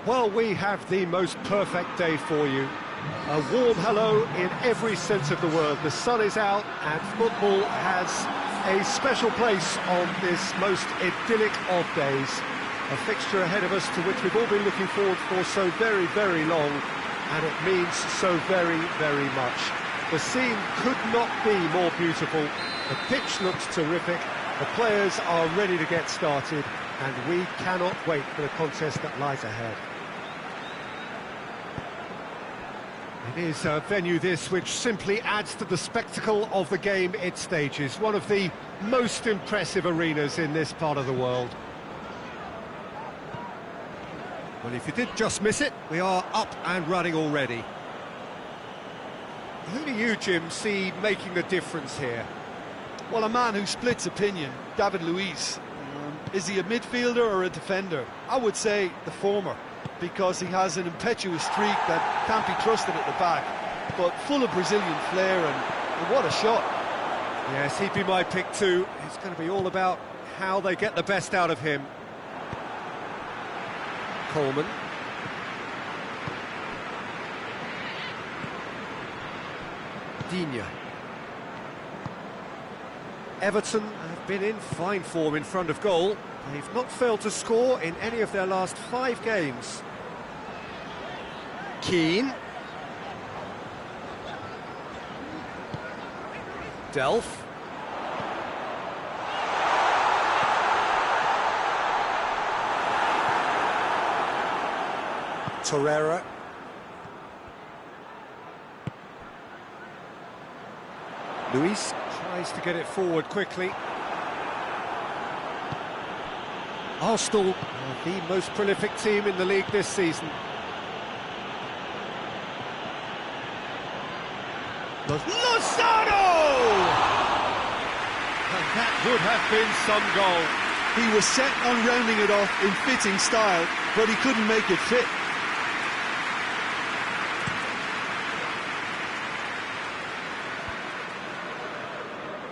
Well, we have the most perfect day for you. A warm hello in every sense of the word. The sun is out and football has a special place on this most idyllic of days. A fixture ahead of us to which we've all been looking forward for so very, very long, and it means so very, very much. The scene could not be more beautiful. The pitch looks terrific. The players are ready to get started, and we cannot wait for the contest that lies ahead. It is a venue this which simply adds to the spectacle of the game it stages. One of the most impressive arenas in this part of the world. Well, if you did just miss it, we are up and running already. Who do you, Jim, see making the difference here? Well, a man who splits opinion, David Luiz. Is he a midfielder or a defender? I would say the former, because he has an impetuous streak that can't be trusted at the back, but full of Brazilian flair, and what a shot. Yes, he'd be my pick too. It's going to be all about how they get the best out of him. Coleman. Digne. Everton have been in fine form in front of goal. They've not failed to score in any of their last 5 games. Keane. Delph. Torreira. Luis tries to get it forward quickly. Arsenal are the most prolific team in the league this season. Lozano! And that would have been some goal. He was set on rounding it off in fitting style, but he couldn't make it fit.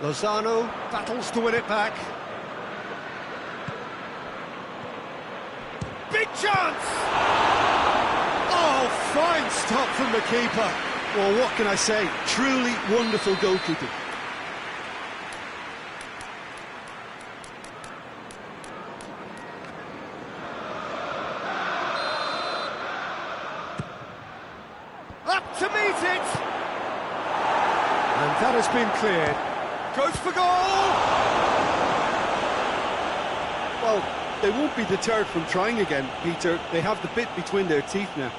Lozano battles to win it back. Big chance! Oh, fine stop from the keeper. Well, what can I say? Truly wonderful goalkeeping. Up to meet it! And that has been cleared. Goes for goal! Well, they won't be deterred from trying again, Peter. They have the bit between their teeth now.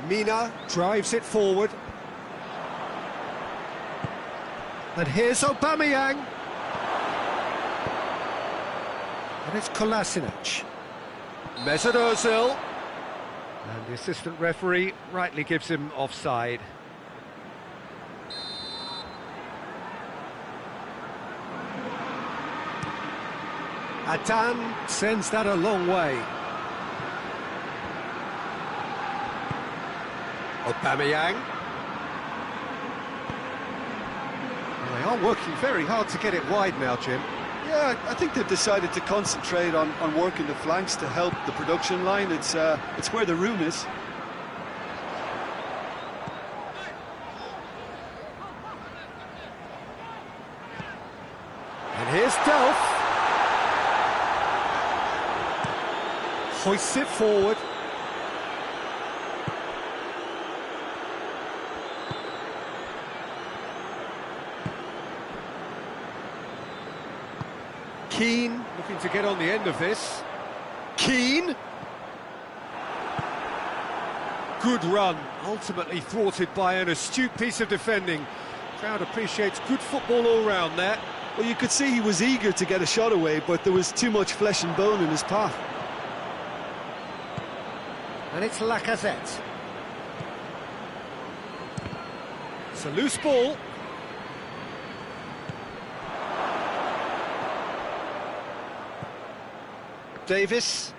Mina drives it forward. And here's Aubameyang. And it's Kolasinac. Mesut Ozil. And the assistant referee rightly gives him offside. Atan sends that a long way. Aubameyang. Well, they are working very hard to get it wide now, Jim. Yeah, I think they've decided to concentrate on working the flanks to help the production line. It's where the room is. And here's Delph. Hoists it forward. Keane looking to get on the end of this. Keane. Good run, ultimately thwarted by an astute piece of defending. Crowd appreciates good football all round there. Well, you could see he was eager to get a shot away, but there was too much flesh and bone in his path. And it's Lacazette. It's a loose ball. Davis.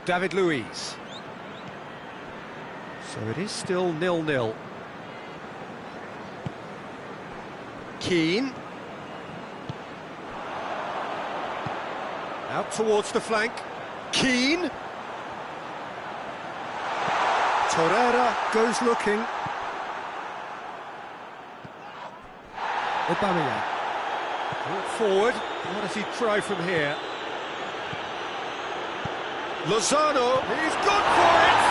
David Luiz. So it is still 0-0. Keane. Out towards the flank. Keane. Torreira goes looking. Aubameyang. Brought forward. What does he try from here? Lozano. He's gone for it!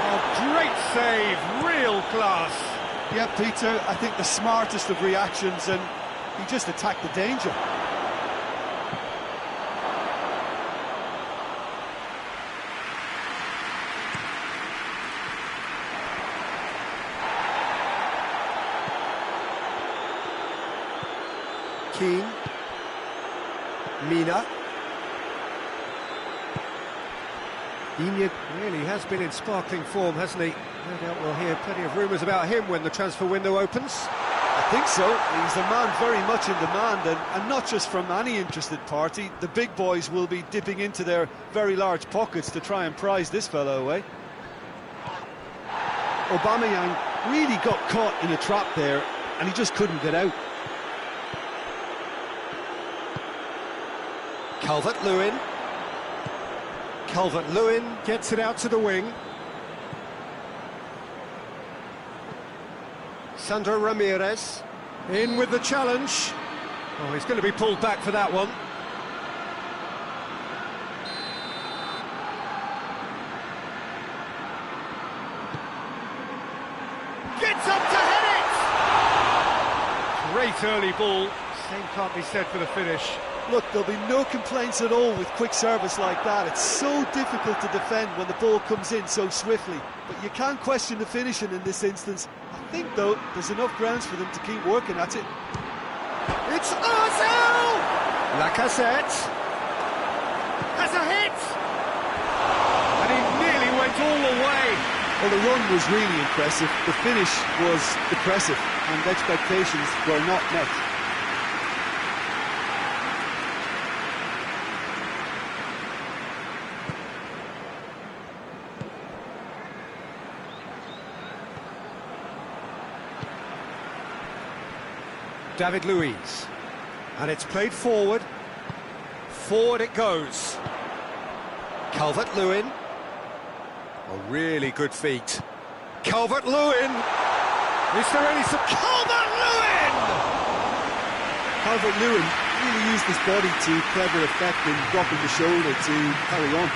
Oh, great save. Real class. Yeah, Peter, I think the smartest of reactions, and he just attacked the danger. Keane. Mina. Iñigo really has been in sparkling form, hasn't he? No doubt we'll hear plenty of rumours about him when the transfer window opens. I think so. He's a man very much in demand, and not just from any interested party. The big boys will be dipping into their very large pockets to try and prize this fellow away. Aubameyang really got caught in a trap there, and he just couldn't get out. Calvert-Lewin. Calvert-Lewin gets it out to the wing. Sandro Ramirez in with the challenge. Oh, he's going to be pulled back for that one. Gets up to head it! Great early ball. Same can't be said for the finish. Look, there'll be no complaints at all with quick service like that. It's so difficult to defend when the ball comes in so swiftly. But you can't question the finishing in this instance. I think, though, there's enough grounds for them to keep working at it. It's Ozil! Lacazette has a hit! And he nearly went all the way. Well, the run was really impressive. The finish was depressive, and expectations were not met. David Luiz, and it's played forward. Forward it goes. Calvert-Lewin. A really good feat. Calvert-Lewin. Is there any Calvert-Lewin? Calvert-Lewin really used his body to clever effect in dropping the shoulder to carry on.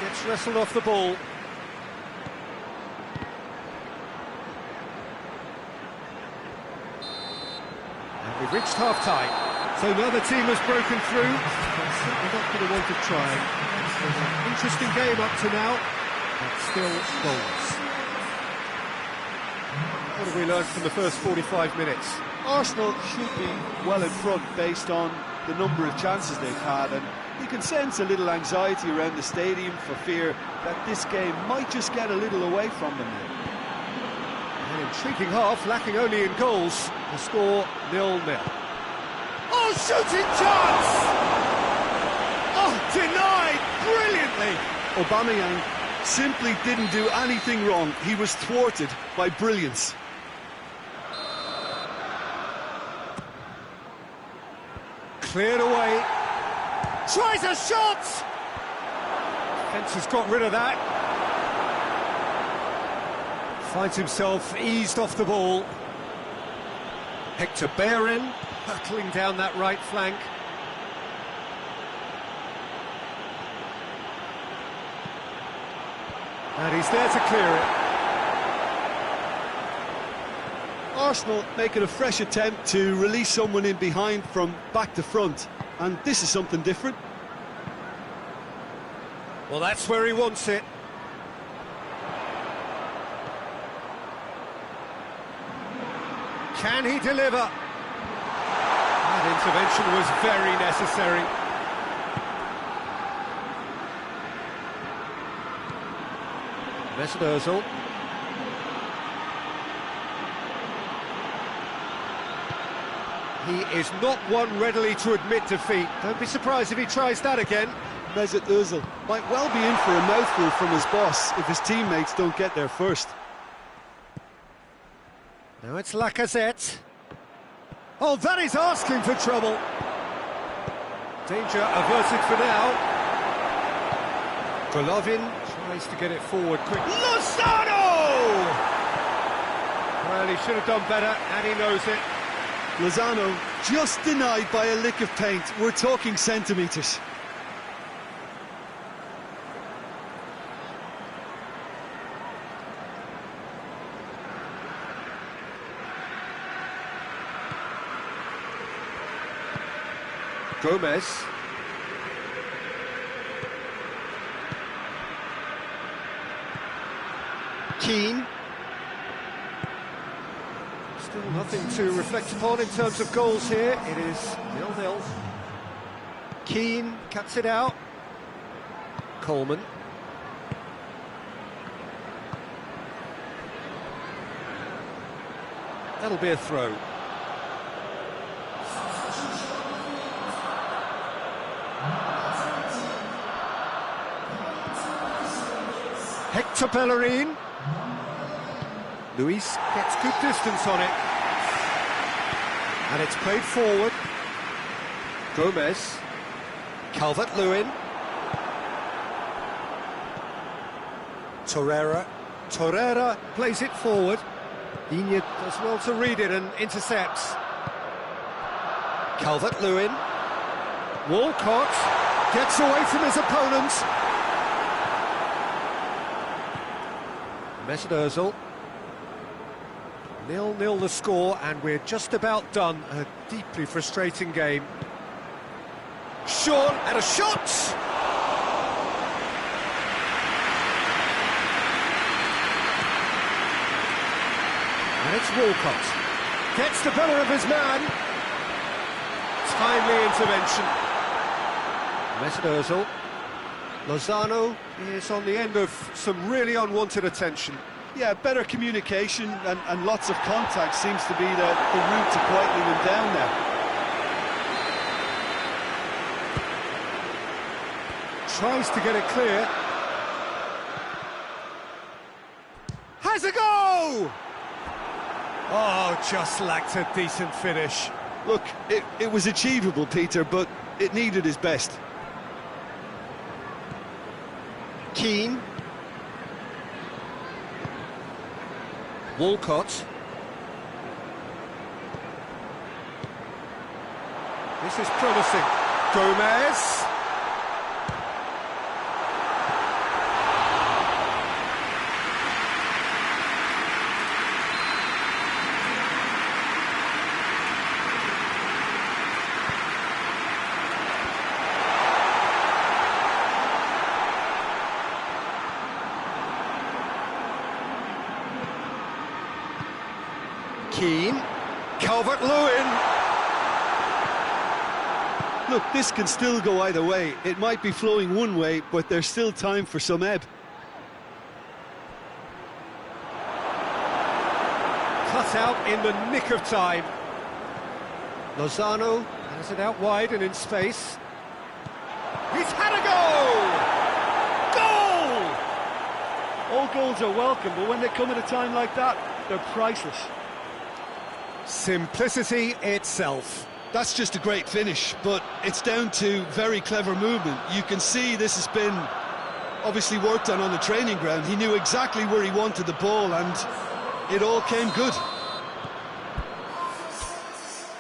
Gets wrestled off the ball. We've reached half-time, so now the team has broken through. They're certainly not going to want to try. It's an interesting game up to now, but still goals. What have we learned from the first 45 minutes? Arsenal should be well in front based on the number of chances they've had, and you can sense a little anxiety around the stadium for fear that this game might just get a little away from them now. An intriguing half, lacking only in goals. The score 0-0. Oh, shooting chance! Oh, denied brilliantly. Aubameyang simply didn't do anything wrong. He was thwarted by brilliance. Cleared away. Tries a shot! Defence has got rid of that. Finds himself eased off the ball. Hector Bellerin hurtling down that right flank. And he's there to clear it. Arsenal making a fresh attempt to release someone in behind from back to front, and this is something different. Well, that's where he wants it. Can he deliver? That intervention was very necessary. Mesut Ozil. He is not one readily to admit defeat. Don't be surprised if he tries that again. Mesut Ozil might well be in for a mouthful from his boss if his teammates don't get there first. Now it's Lacazette. Oh, that is asking for trouble. Danger averted for now. Golovin tries to get it forward quick. Lozano! Well, he should have done better, and he knows it. Lozano just denied by a lick of paint. We're talking centimetres. Gomez. Keane. Still nothing to reflect upon in terms of goals here. It is 0-0. Keane cuts it out. Coleman. That'll be a throw. Hector Bellerin. Luis gets good distance on it. And it's played forward. Gomez. Calvert-Lewin. Torreira plays it forward. Iñigo does well to read it and intercepts. Calvert-Lewin. Walcott gets away from his opponent. Mesut Ozil. 0-0 the score, and we're just about done. A deeply frustrating game. Sean, and a shot! And it's Walcott. Gets the better of his man. Timely intervention. Mesut Ozil. Lozano is on the end of some really unwanted attention. Yeah, better communication and lots of contact seems to be the route to quieting them down now. Tries to get it clear. Has a go! Oh, just lacked a decent finish. Look, it was achievable, Peter, but it needed his best. Keane. Walcott. This is promising. Gomez. Keane. Calvert-Lewin. Look, this can still go either way. It might be flowing one way, but there's still time for some ebb. Cut out in the nick of time. Lozano has it out wide and in space. He's had a goal! Goal! All goals are welcome, but when they come at a time like that, they're priceless. Simplicity itself. That's just a great finish, but it's down to very clever movement. You can see this has been obviously worked on the training ground. He knew exactly where he wanted the ball, and it all came good.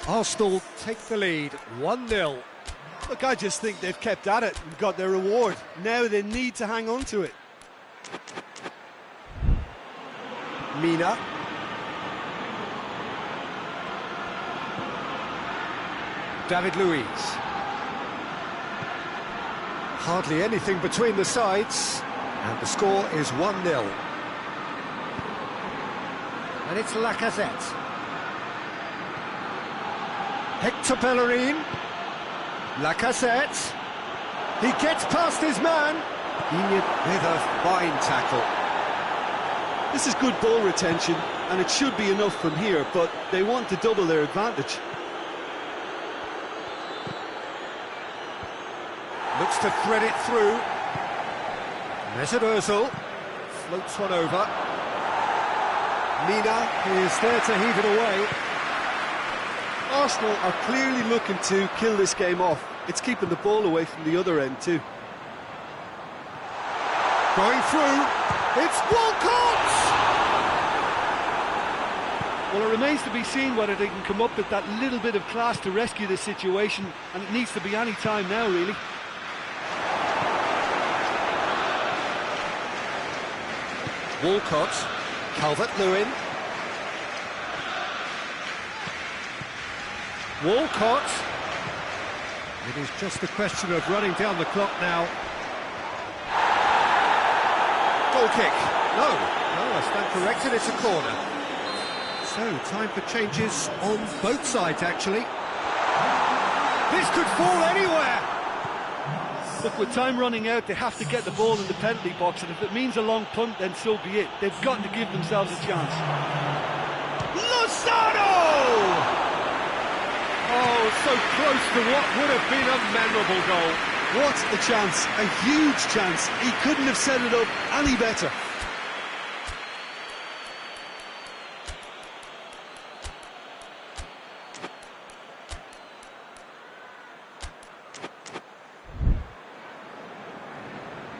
Arsenal take the lead, 1-0. Look, I just think they've kept at it and got their reward. Now they need to hang on to it. Mina. David Luiz. Hardly anything between the sides, and the score is 1-0. And it's Lacazette. Hector Bellerin. Lacazette. He gets past his man. With a fine tackle. This is good ball retention, and it should be enough from here, but they want to double their advantage. Looks to thread it through. Mesut Ozil floats one over. Mina is there to heave it away. Arsenal are clearly looking to kill this game off. It's keeping the ball away from the other end too. Going through, it's Walcott! Well, it remains to be seen whether they can come up with that little bit of class to rescue this situation, and it needs to be any time now, really. Walcott, Calvert-Lewin. Walcott. It is just a question of running down the clock now. Goal kick. No, I stand corrected, it's a corner. So, time for changes on both sides, actually. This could fall anywhere! Look, with time running out, they have to get the ball in the penalty box, and if it means a long punt, then so be it. They've got to give themselves a chance. Lozano! Oh, so close to what would have been a memorable goal. What a chance, a huge chance. He couldn't have set it up any better.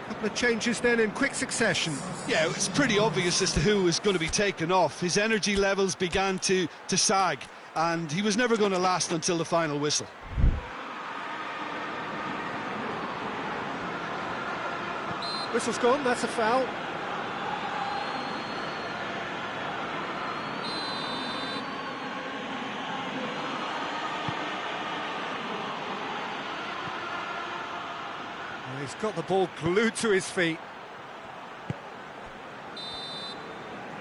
Couple of changes then in quick succession. Yeah, it was pretty obvious as to who was going to be taken off. His energy levels began to sag, and he was never going to last until the final whistle. Whistle's gone, that's a foul. Well, he's got the ball glued to his feet.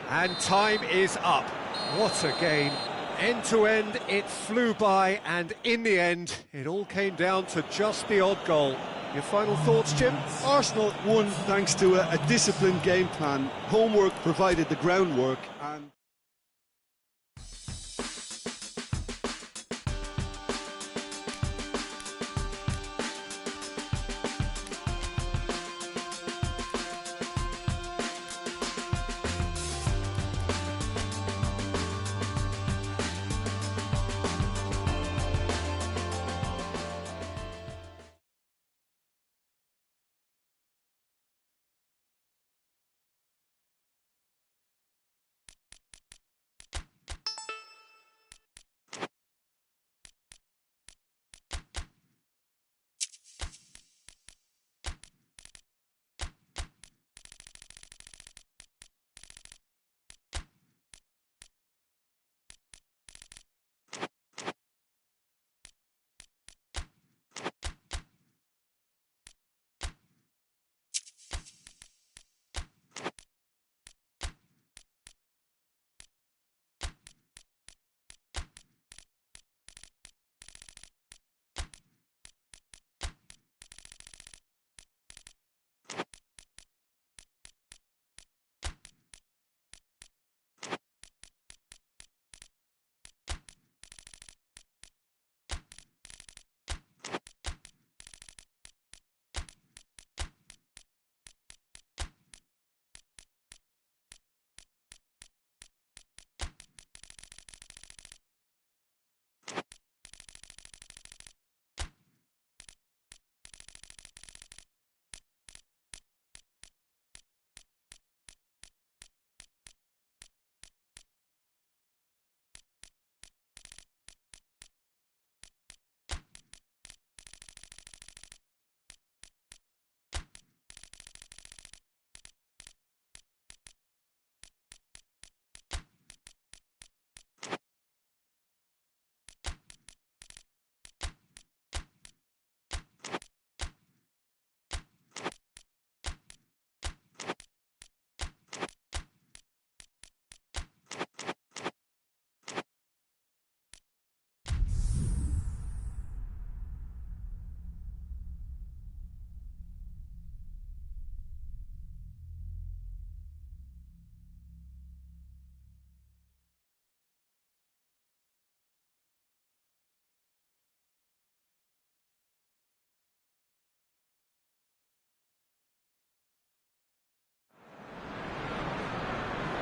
And time is up. What a game. End to end, it flew by, and in the end, it all came down to just the odd goal. Your final thoughts, Jim? Arsenal won thanks to a disciplined game plan. Homework provided the groundwork, and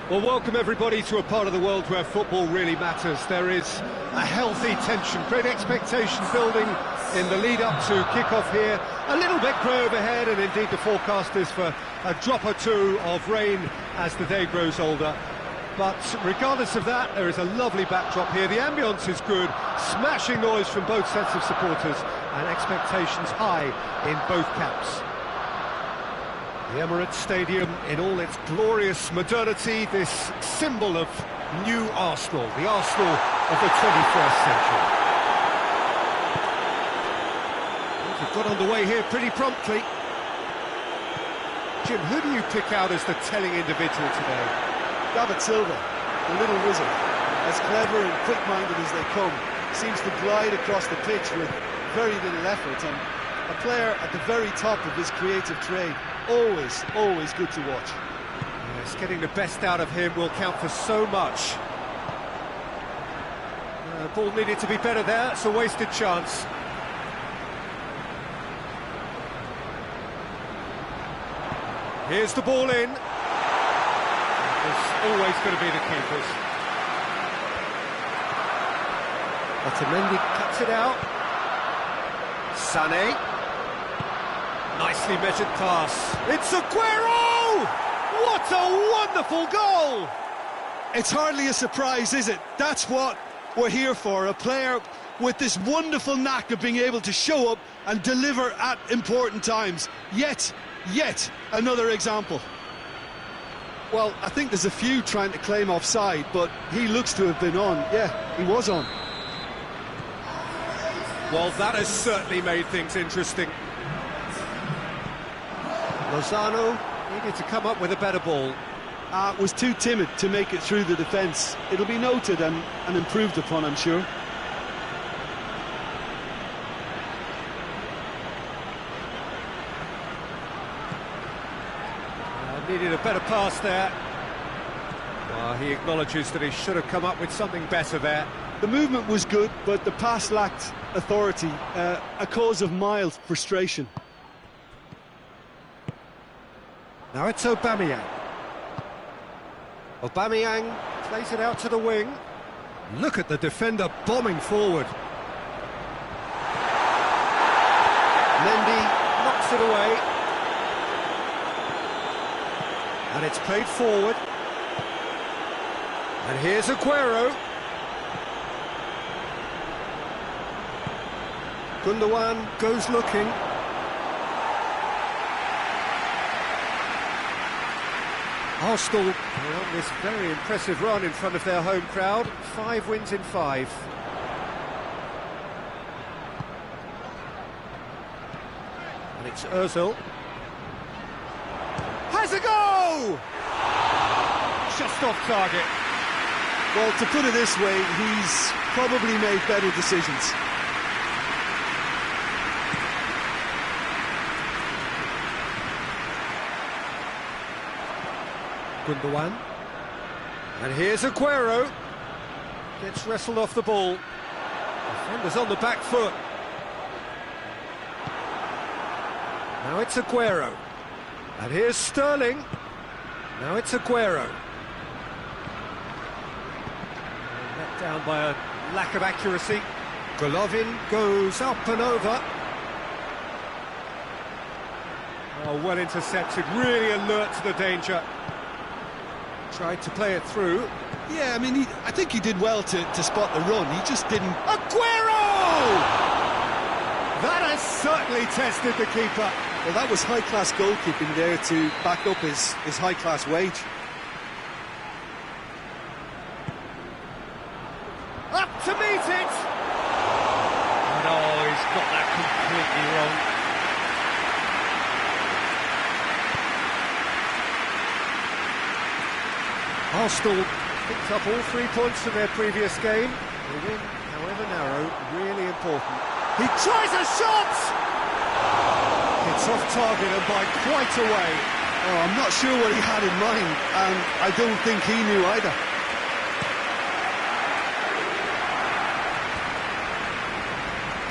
Well, welcome everybody to a part of the world where football really matters. There is a healthy tension, great expectation building in the lead-up to kick-off here. A little bit grey overhead, and indeed the forecast is for a drop or two of rain as the day grows older. But regardless of that, there is a lovely backdrop here. The ambience is good, smashing noise from both sets of supporters, and expectations high in both camps. The Emirates Stadium in all its glorious modernity, this symbol of new Arsenal, the Arsenal of the 21st century. We've got underway here pretty promptly. Jim, who do you pick out as the telling individual today? David Silva, the little wizard, as clever and quick-minded as they come, seems to glide across the pitch with very little effort, and a player at the very top of his creative trade. Always good to watch. Yes, getting the best out of him will count for so much. Ball needed to be better there, it's a wasted chance. Here's the ball in. It's always going to be the keepers. Otamendi cuts it out. Sané. Nicely measured pass. It's Aguero! What a wonderful goal! It's hardly a surprise, is it? That's what we're here for. A player with this wonderful knack of being able to show up and deliver at important times. Yet another example. Well, I think there's a few trying to claim offside, but he looks to have been on. Yeah, he was on. Well, that has certainly made things interesting. Lozano needed to come up with a better ball. Was too timid to make it through the defence. It'll be noted and improved upon, I'm sure. Needed a better pass there. Well, he acknowledges that he should have come up with something better there. The movement was good, but the pass lacked authority, a cause of mild frustration. Now it's Aubameyang. Aubameyang plays it out to the wing. Look at the defender bombing forward. Mendy knocks it away. And it's played forward. And here's Aguero. Gundogan goes looking. Arsenal are on this very impressive run in front of their home crowd. 5 wins in 5. And it's Ozil. Has a go! Just off target. Well, to put it this way, he's probably made better decisions. Gundogan. And here's Aguero. Gets wrestled off the ball. Defender's on the back foot. Now it's Aguero. And here's Sterling. Now it's Aguero. Let down by a lack of accuracy. Golovin goes up and over. Oh, well intercepted, really alert to the danger. Tried to play it through. Yeah, I mean, I think he did well to spot the run. He just didn't... Aguero! That has certainly tested the keeper. Well, that was high-class goalkeeping there to back up his high-class wage. Up to meet it! No, he's got that completely wrong. Arsenal picked up all 3 points from their previous game. The win, however narrow, really important. He tries a shot! It's off target and by quite a way. Oh, I'm not sure what he had in mind, and I don't think he knew either.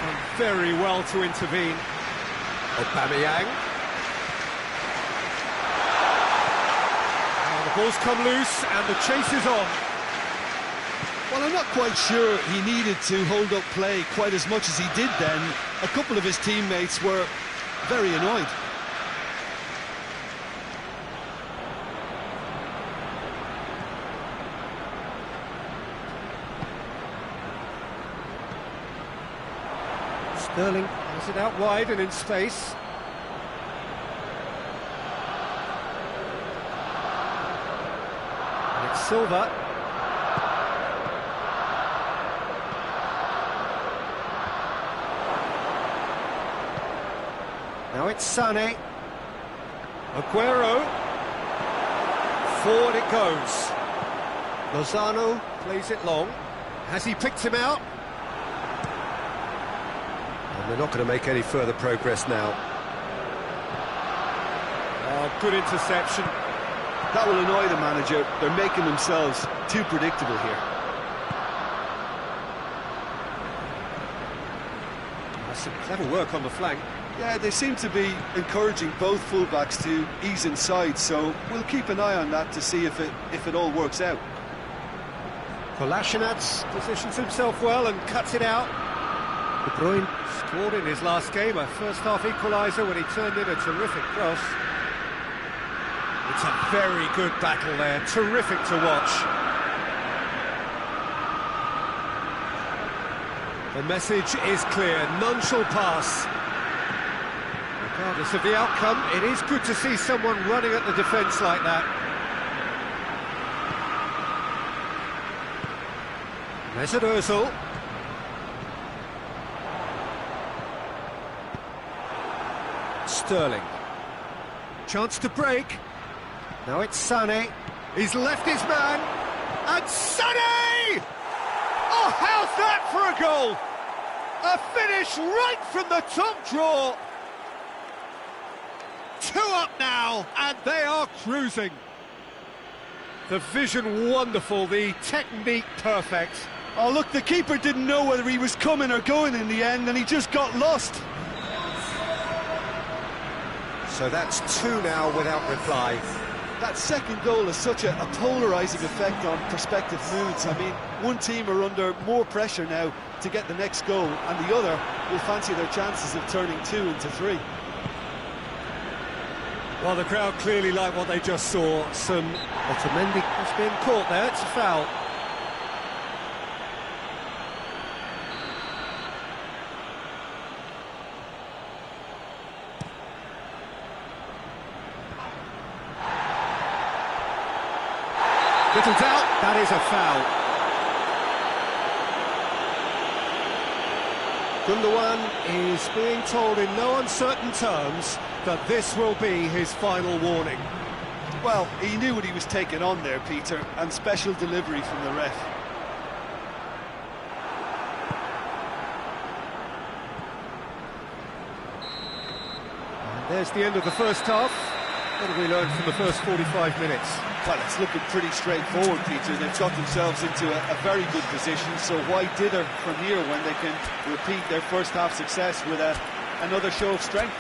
Done very well to intervene. Aubameyang. The ball's come loose and the chase is on. Well, I'm not quite sure he needed to hold up play quite as much as he did then. A couple of his teammates were very annoyed. Sterling has it out wide and in space. And it's Silva. Now it's Sané. Aguero. Forward it goes. Lozano plays it long. Has he picked him out? And they're not going to make any further progress now. Oh, good interception. That will annoy the manager. They're making themselves too predictable here. That's some clever work on the flank. Yeah, they seem to be encouraging both fullbacks to ease inside, so we'll keep an eye on that to see if it all works out. Kolasinac positions himself well and cuts it out. De Bruyne scored in his last game, a first-half equaliser when he turned in a terrific cross. It's a very good battle there, terrific to watch. The message is clear, none shall pass. Regardless of the outcome, it is good to see someone running at the defence like that. Mesut Ozil. Sterling. Chance to break. Now it's Sané. He's left his man. And Sané! Oh, how's that for a goal? A finish right from the top draw. 2 up now, and they are cruising. The vision wonderful, the technique perfect. Oh, look, the keeper didn't know whether he was coming or going in the end, and he just got lost. So that's 2 now without reply. That second goal has such a polarising effect on prospective moods. I mean, one team are under more pressure now to get the next goal, and the other will fancy their chances of turning 2 into 3. Well, the crowd clearly like what they just saw. Some Otamendi has been caught there, it's a foul. Little doubt, that is a foul. Gundogan is being told in no uncertain terms that this will be his final warning. Well, he knew what he was taking on there, Peter, and special delivery from the ref. And there's the end of the first half. What have we learned from the first 45 minutes? Well, it's looking pretty straightforward, Peter. They've got themselves into a very good position, so why dither from here when they can repeat their first half success with another show of strength?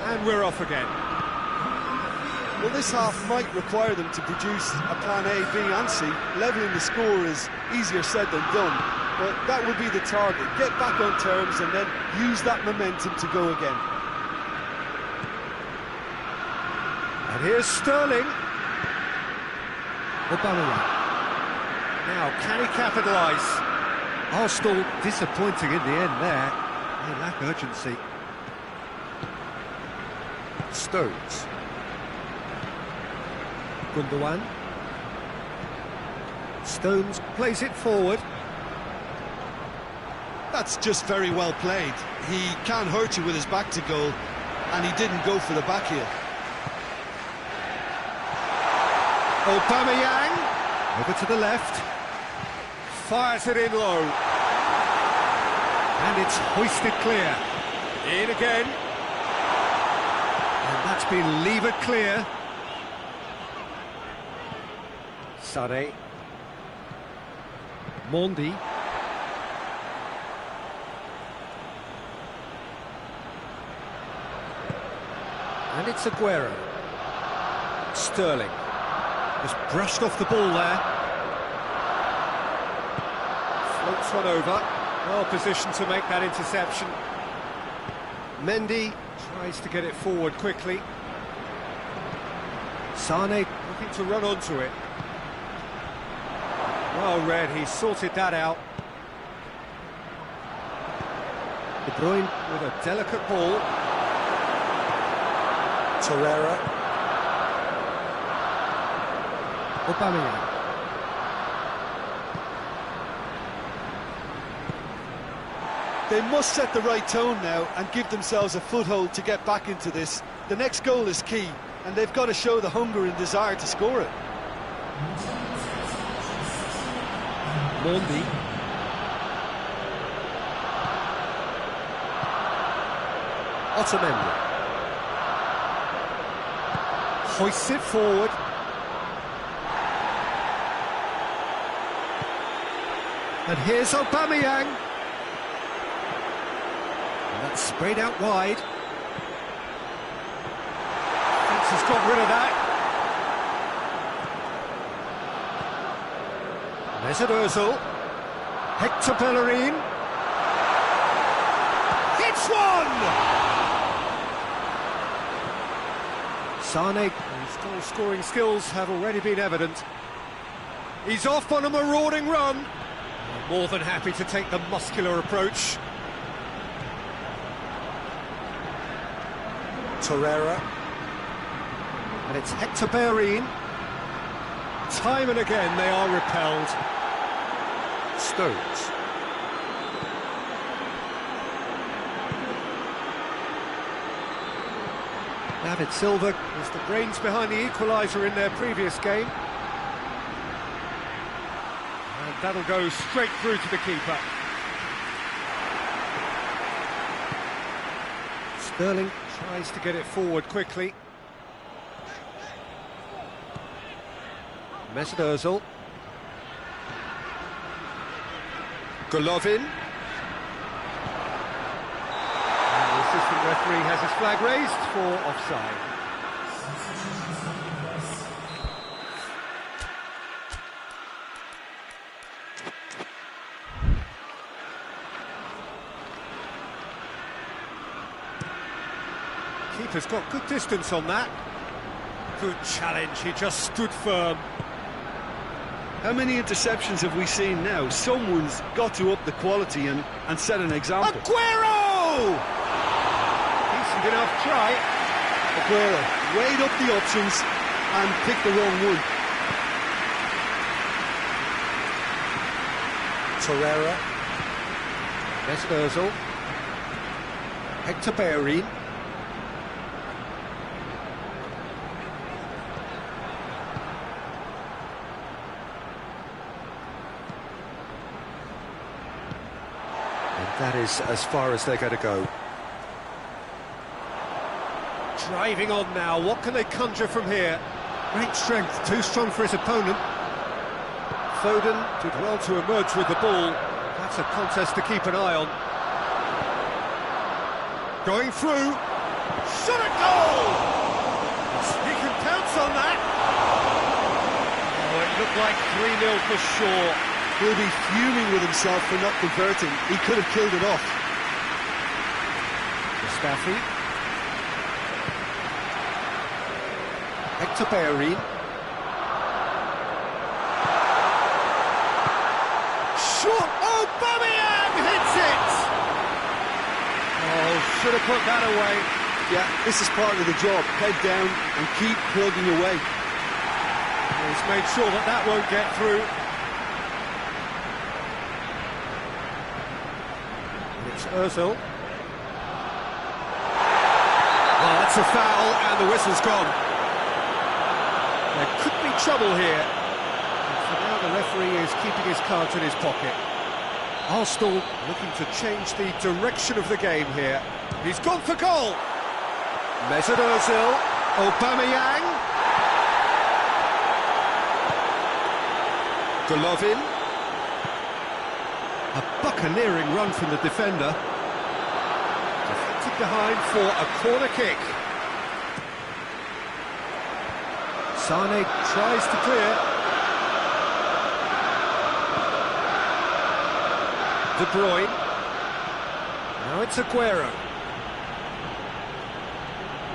And we're off again. Well, this half might require them to produce a plan A, B and C. Levelling the score is easier said than done, but that would be the target. Get back on terms and then use that momentum to go again. And here's Sterling. Aubameyang. Now, can he capitalise? Arsenal disappointing in the end there. They lack urgency. Stones. Gundogan. Stones plays it forward. That's just very well played. He can't hurt you with his back to goal, and he didn't go for the back heel. Aubameyang over to the left, fires it in low, and it's hoisted clear. In again, and that's been levered clear. Sané, Mondi. And it's Aguero. Sterling. Just brushed off the ball there. Floats one over. Well positioned to make that interception. Mendy tries to get it forward quickly. Sane looking to run onto it. Well read, he sorted that out. De Bruyne with a delicate ball. Torreira. Aubameyang. They must set the right tone now and give themselves a foothold to get back into this. The next goal is key, and they've got to show the hunger and desire to score it. Mondi. Otamendi. Hoists it forward. And here's Aubameyang. And that's sprayed out wide. Thinks he's got rid of that. Mesut Ozil. Hector Bellerin. Hits one! Sane, his goal-scoring skills have already been evident. He's off on a marauding run. More than happy to take the muscular approach. Torreira. And it's Hector Bellerin. Time and again they are repelled. Stones. David Silva was the brains behind the equaliser in their previous game. And that'll go straight through to the keeper. Sterling tries to get it forward quickly. Mesut Ozil. Golovin. And the assistant referee has his flag raised for offside. Keeper's got good distance on that. Good challenge, he just stood firm. How many interceptions have we seen now? Someone's got to up the quality and set an example. Aguero! Decent enough try. Aguero weighed up the options and picked the wrong one. Torreira. Mesut Ozil. Hector Bellerin. That is as far as they're going to go. Driving on now, what can they conjure from here? Great strength, too strong for his opponent. Foden did well to emerge with the ball. That's a contest to keep an eye on. Going through. Shot at goal! He can pounce on that. Oh, it looked like 3-0 for sure. He'll be fuming with himself for not converting. He could have killed it off. Mustafi. Hector Bellerin. Shot! Aubameyang hits it! Oh, should have put that away. Yeah, this is part of the job. Head down and keep plugging away. He's made sure that that won't get through. Ozil. Well, that's a foul, and the whistle's gone. There could be trouble here. And for now, the referee is keeping his cards in his pocket. Arsenal looking to change the direction of the game here. He's gone for goal. Mesut Ozil. Aubameyang. Golovin. A buccaneering run from the defender. Deflected behind for a corner kick. Sane tries to clear. De Bruyne. Now it's Aguero.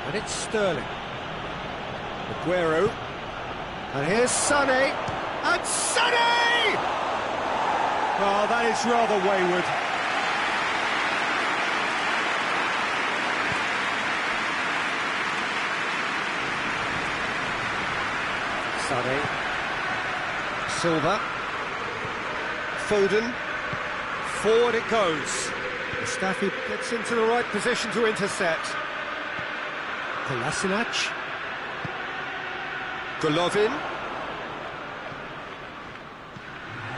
And it's Sterling. Aguero. And here's Sane. And Sane! Oh, that is rather wayward. Sane. Silva. Foden. Forward it goes. Mustafi gets into the right position to intercept. Kolasinac. Golovin.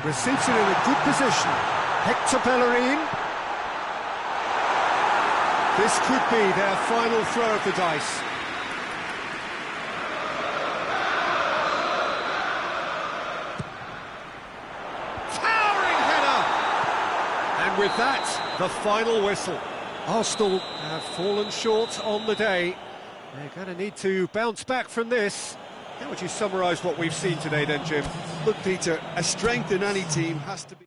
Receives it in a good position. Hector Bellerin. This could be their final throw of the dice. Towering header! And with that, the final whistle. Arsenal have fallen short on the day. They're going to need to bounce back from this. How would you summarise what we've seen today then, Jim? Look, Peter, a strength in any team has to be...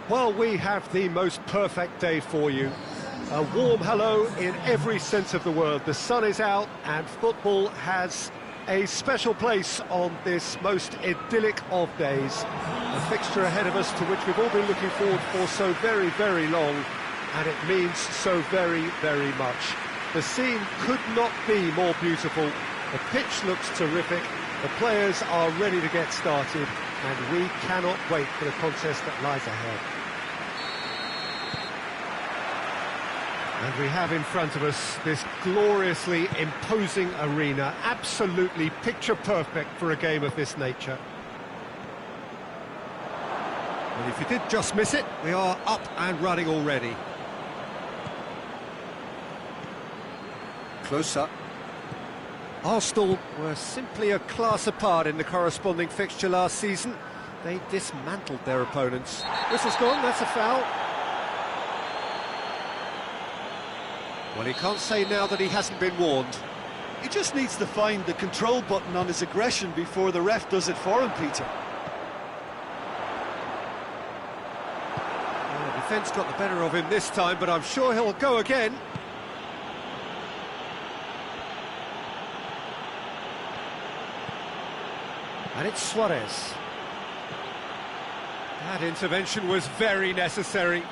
Well, we have the most perfect day for you. A warm hello in every sense of the word. The sun is out and football has a special place on this most idyllic of days. A fixture ahead of us to which we've all been looking forward for so very, very long, and it means so very, very much. The scene could not be more beautiful. The pitch looks terrific. The players are ready to get started, and we cannot wait for the contest that lies ahead. And we have in front of us this gloriously imposing arena, absolutely picture-perfect for a game of this nature. And if you did just miss it, we are up and running already. Close up. Arsenal were simply a class apart in the corresponding fixture last season. They dismantled their opponents. Whistle's gone, that's a foul. Well, he can't say now that he hasn't been warned. He just needs to find the control button on his aggression before the ref does it for him, Peter. Well, the defence got the better of him this time, but I'm sure he'll go again. And it's Suarez. That intervention was very necessary.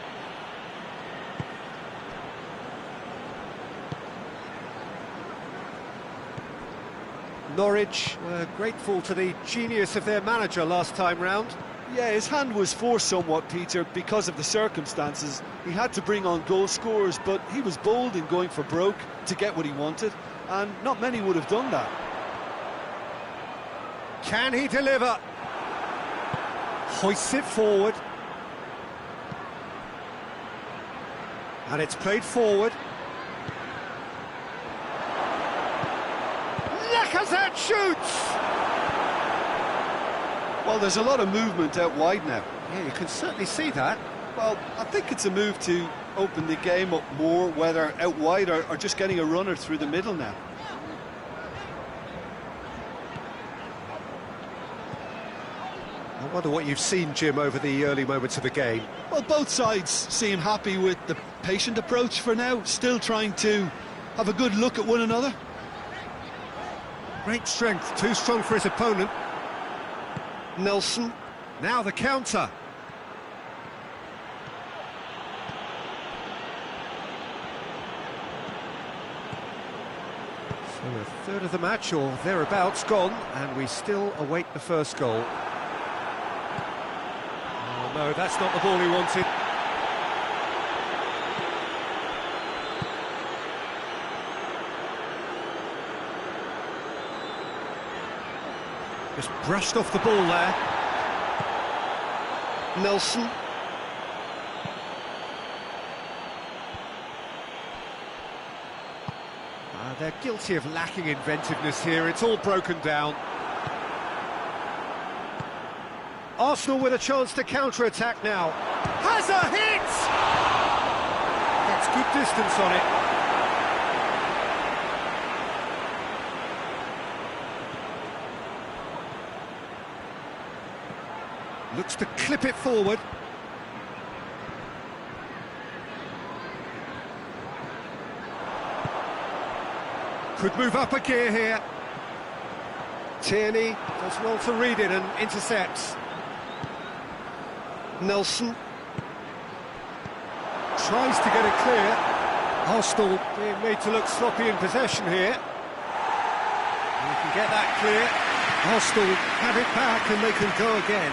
Norwich were grateful to the genius of their manager last time round. Yeah, his hand was forced somewhat, Peter, because of the circumstances. He had to bring on goal scorers, but he was bold in going for broke to get what he wanted, and not many would have done that. Can he deliver? Hoists it forward. And it's played forward. Lacazette shoots! Well, there's a lot of movement out wide now. Yeah, you can certainly see that. Well, I think it's a move to open the game up more, whether out wide or just getting a runner through the middle now. I wonder what you've seen, Jim, over the early moments of the game. Well, both sides seem happy with the patient approach for now, still trying to have a good look at one another. Great strength, too strong for his opponent. Nelson, now the counter. So a third of the match, or thereabouts, gone, and we still await the first goal. Oh no, that's not the ball he wanted. Just brushed off the ball there. Nelson. They're guilty of lacking inventiveness here. It's all broken down. Arsenal with a chance to counter-attack now. Has a hit! Gets good distance on it. Looks to clip it forward. Could move up a gear here. Tierney does well to read it and intercepts. Nelson tries to get it clear. Arsenal being made to look sloppy in possession here. They can get that clear. Arsenal have it back and they can go again.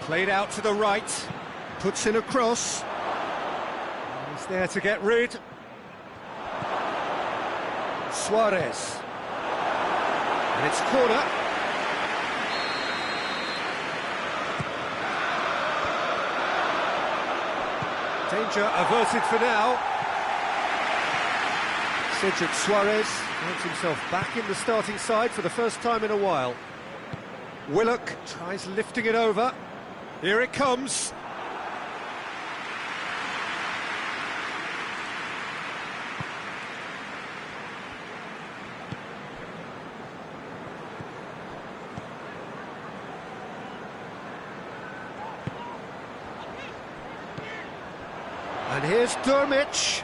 Played out to the right, puts in a cross. He's there to get rid. Suarez. And it's corner. Danger averted for now. Cedric Suarez finds himself back in the starting side for the first time in a while. Willock tries lifting it over. Here it comes. And here's Dermich.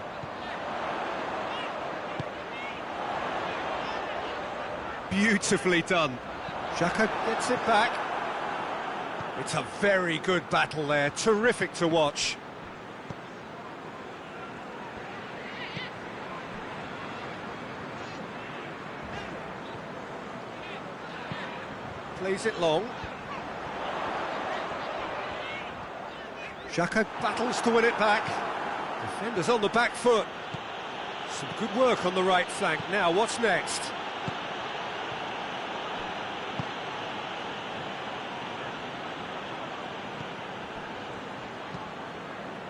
Beautifully done. Xhaka gets it back. It's a very good battle there, terrific to watch. Plays it long. Xhaka battles to win it back. Defenders on the back foot. Some good work on the right flank. Now, what's next?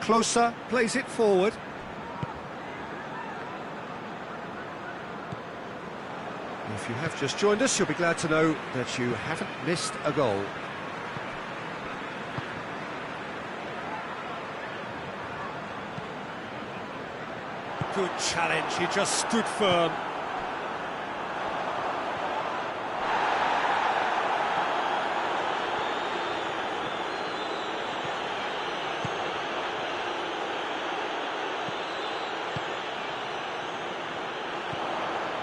Closer, plays it forward. If you have just joined us, you'll be glad to know that you haven't missed a goal. Good challenge, he just stood firm.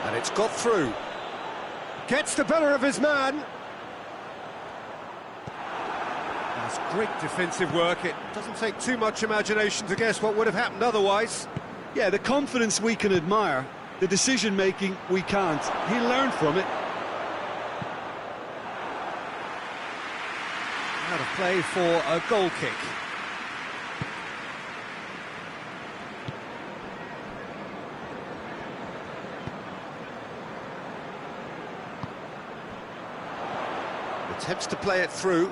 And it's got through. Gets the better of his man. That's great defensive work. It doesn't take too much imagination to guess what would have happened otherwise. Yeah, the confidence we can admire, the decision-making we can't. He learned from it. Out of play for a goal kick. Attempts to play it through.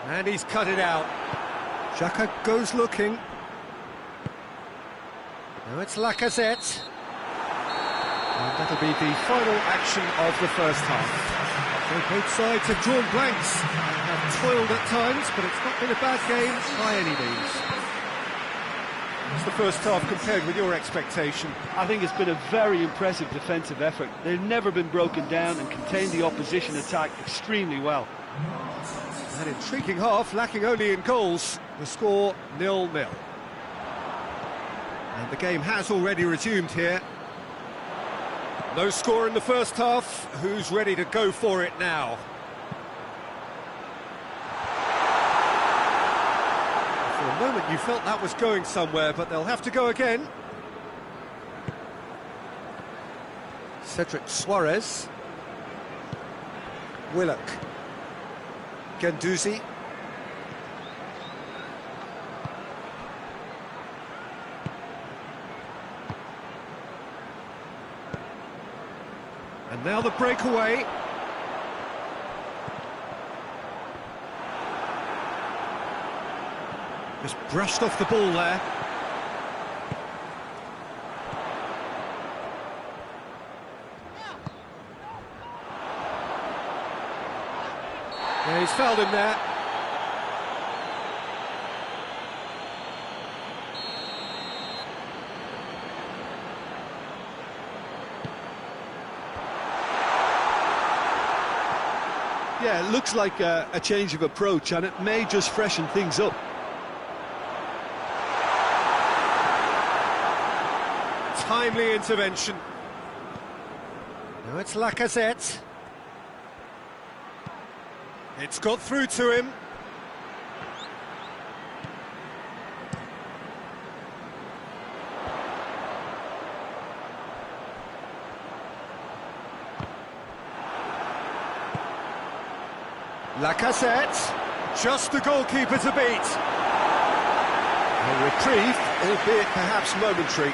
And he's cut it out. Xhaka goes looking. Now it's Lacazette. And that'll be the final action of the first half. So both sides have drawn blanks and have toiled at times, but it's not been a bad game by any means. What's the first half compared with your expectation? I think it's been a very impressive defensive effort. They've never been broken down and contained the opposition attack extremely well. An intriguing half, lacking only in goals. The score 0-0. And the game has already resumed here. No score in the first half. Who's ready to go for it now? For a moment you felt that was going somewhere, but they'll have to go again. Cedric Suarez. Willock. Guendouzi. And now the breakaway. Just brushed off the ball there. Yeah, he's fouled him there. Yeah, it looks like a change of approach, and it may just freshen things up. Timely intervention. Now it's Lacazette. It's got through to him. Lacazette, just the goalkeeper to beat. A reprieve, albeit perhaps momentary.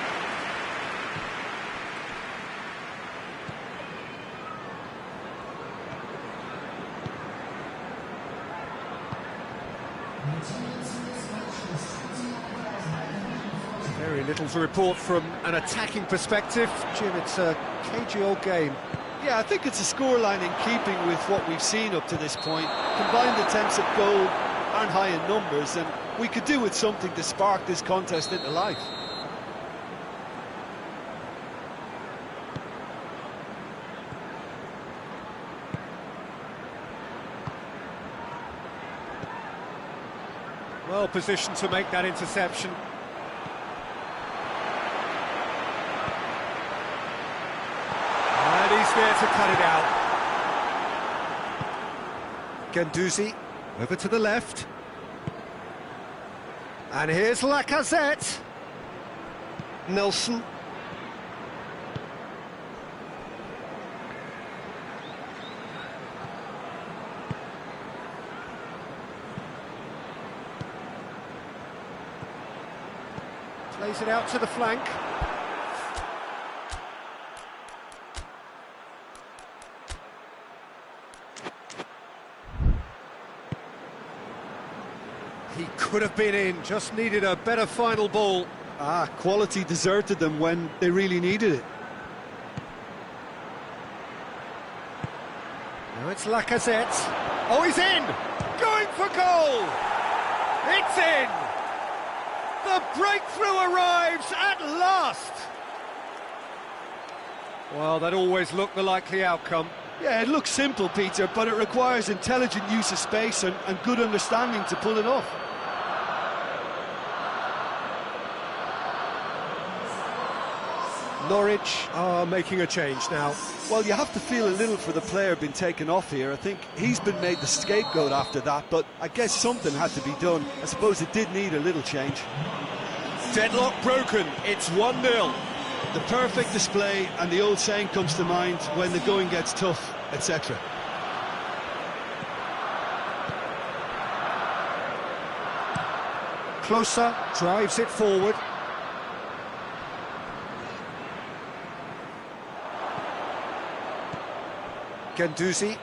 Very little to report from an attacking perspective. Jim, it's a cagey old game. Yeah, I think it's a scoreline in keeping with what we've seen up to this point. Combined attempts at goal aren't high in numbers, and we could do with something to spark this contest into life. Well positioned to make that interception. And he's there to cut it out. Guendouzi over to the left. And here's Lacazette. Nelson. Plays it out to the flank. He could have been in, just needed a better final ball. Quality deserted them when they really needed it. Now it's Lacazette. Oh, he's in! Going for goal! It's in! The breakthrough arrives at last! Well, that always looked the likely outcome. Yeah, it looks simple, Peter, but it requires intelligent use of space and good understanding to pull it off. Norwich are making a change now. Well, you have to feel a little for the player being taken off here. I think he's been made the scapegoat after that, but I guess something had to be done. I suppose it did need a little change. Deadlock broken, it's 1-0. The perfect display, and the old saying comes to mind, when the going gets tough, etc. Closer, drives it forward. Guendouzi.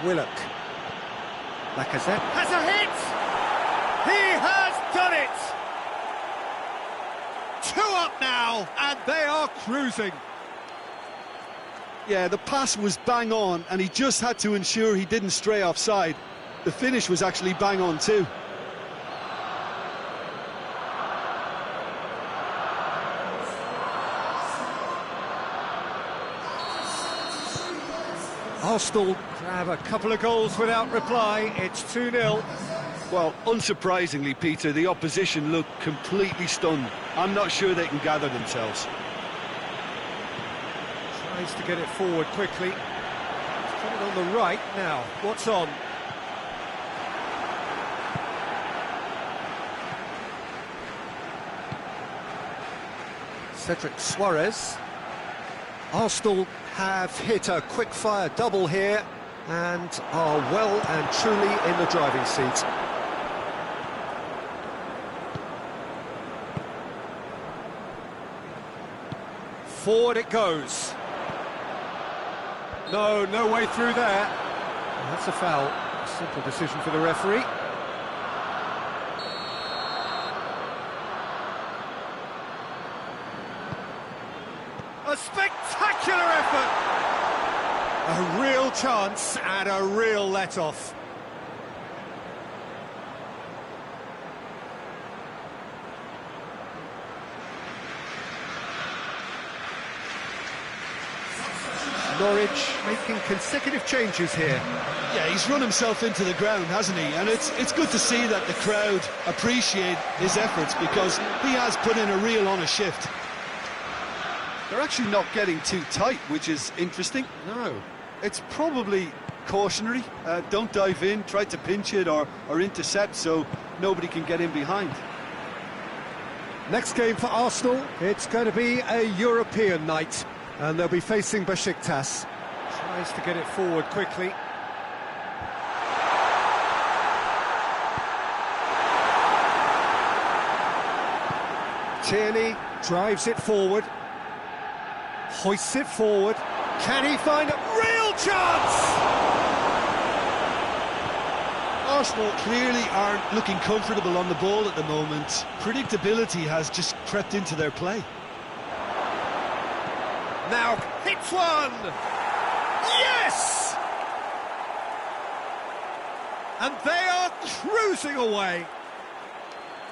Willock. Lacazette has a hit! He has done it! 2 up now, and they are cruising. Yeah, the pass was bang on, and he just had to ensure he didn't stray offside. The finish was actually bang on too. Arsenal grab a couple of goals without reply. It's 2-0. Well, unsurprisingly, Peter, the opposition looked completely stunned. I'm not sure they can gather themselves. Tries to get it forward quickly. It's coming on the right now. What's on? Cedric Suarez. Arsenal have hit a quick-fire double here and are well and truly in the driving seat. Forward it goes. No way through there. That's a foul. Simple decision for the referee. A spectacular effort! A real chance and a real let-off. Norwich making consecutive changes here. Yeah, he's run himself into the ground, hasn't he? And it's good to see that the crowd appreciate his efforts, because he has put in a real honest shift. They're actually not getting too tight, which is interesting. No. It's probably cautionary. Don't dive in, try to pinch it or intercept so nobody can get in behind. Next game for Arsenal, it's going to be a European night, and they'll be facing Besiktas. Tries to get it forward quickly. Tierney drives it forward. Hoists it forward. Can he find a real chance? Arsenal clearly aren't looking comfortable on the ball at the moment. Predictability has just crept into their play. Now hits one! Yes! And they are cruising away.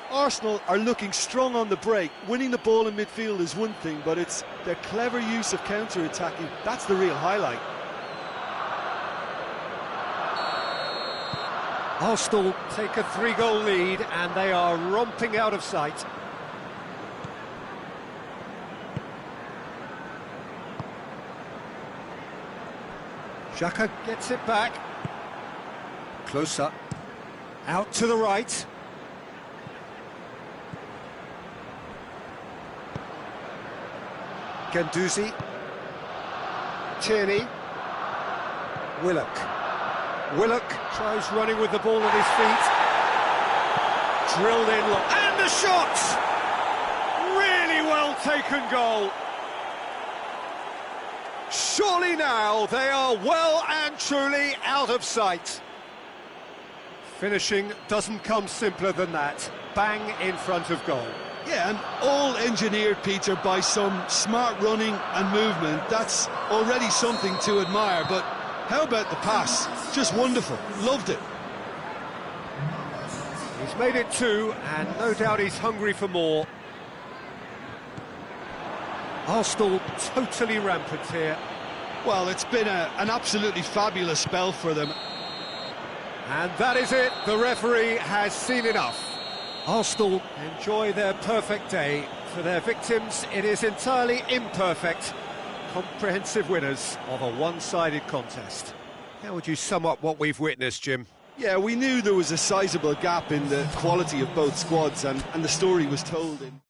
Arsenal are looking strong on the break. Winning the ball in midfield is one thing, but it's their clever use of counter-attacking. That's the real highlight. Arsenal take a 3-goal lead and they are romping out of sight. Xhaka gets it back. Closer. Out to the right. Guendouzi. Tierney. Willock. Willock tries running with the ball at his feet. Drilled in, and the shot! Really well taken goal. Surely now they are well and truly out of sight. Finishing doesn't come simpler than that. Bang in front of goal. Yeah, and all engineered, Peter, by some smart running and movement. That's already something to admire, but How about the pass? Just wonderful. Loved it. He's made it 2, and no doubt he's hungry for more. Arsenal totally rampant here. Well, it's been an absolutely fabulous spell for them. And that is it. The referee has seen enough. Arsenal enjoy their perfect day. For their victims, it is entirely imperfect. Comprehensive winners of a one-sided contest. How would you sum up what we've witnessed, Jim? Yeah, we knew there was a sizable gap in the quality of both squads, and the story was told in...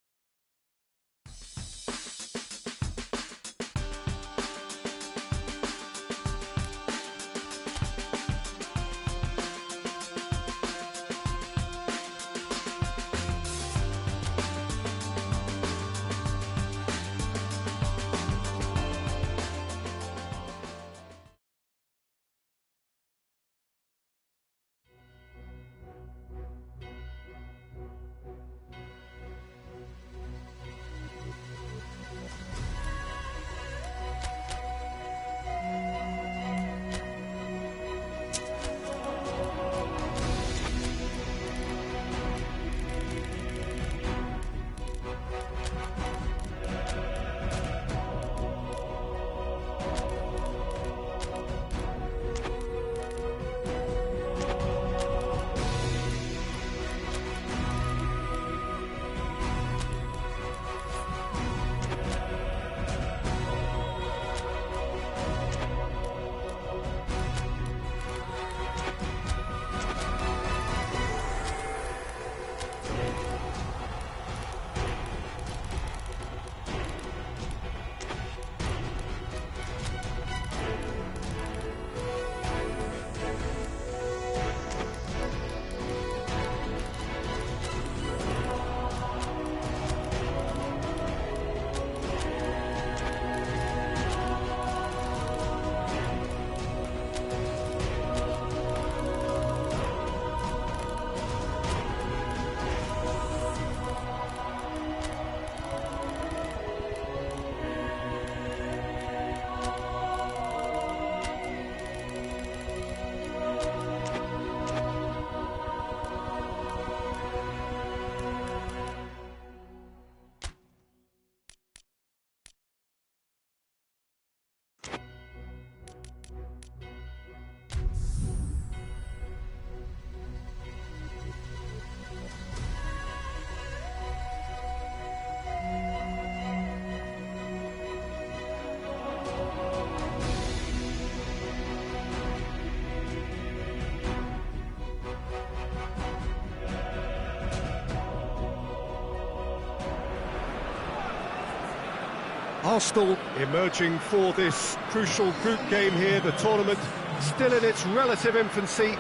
Arsenal emerging for this crucial group game here, the tournament still in its relative infancy,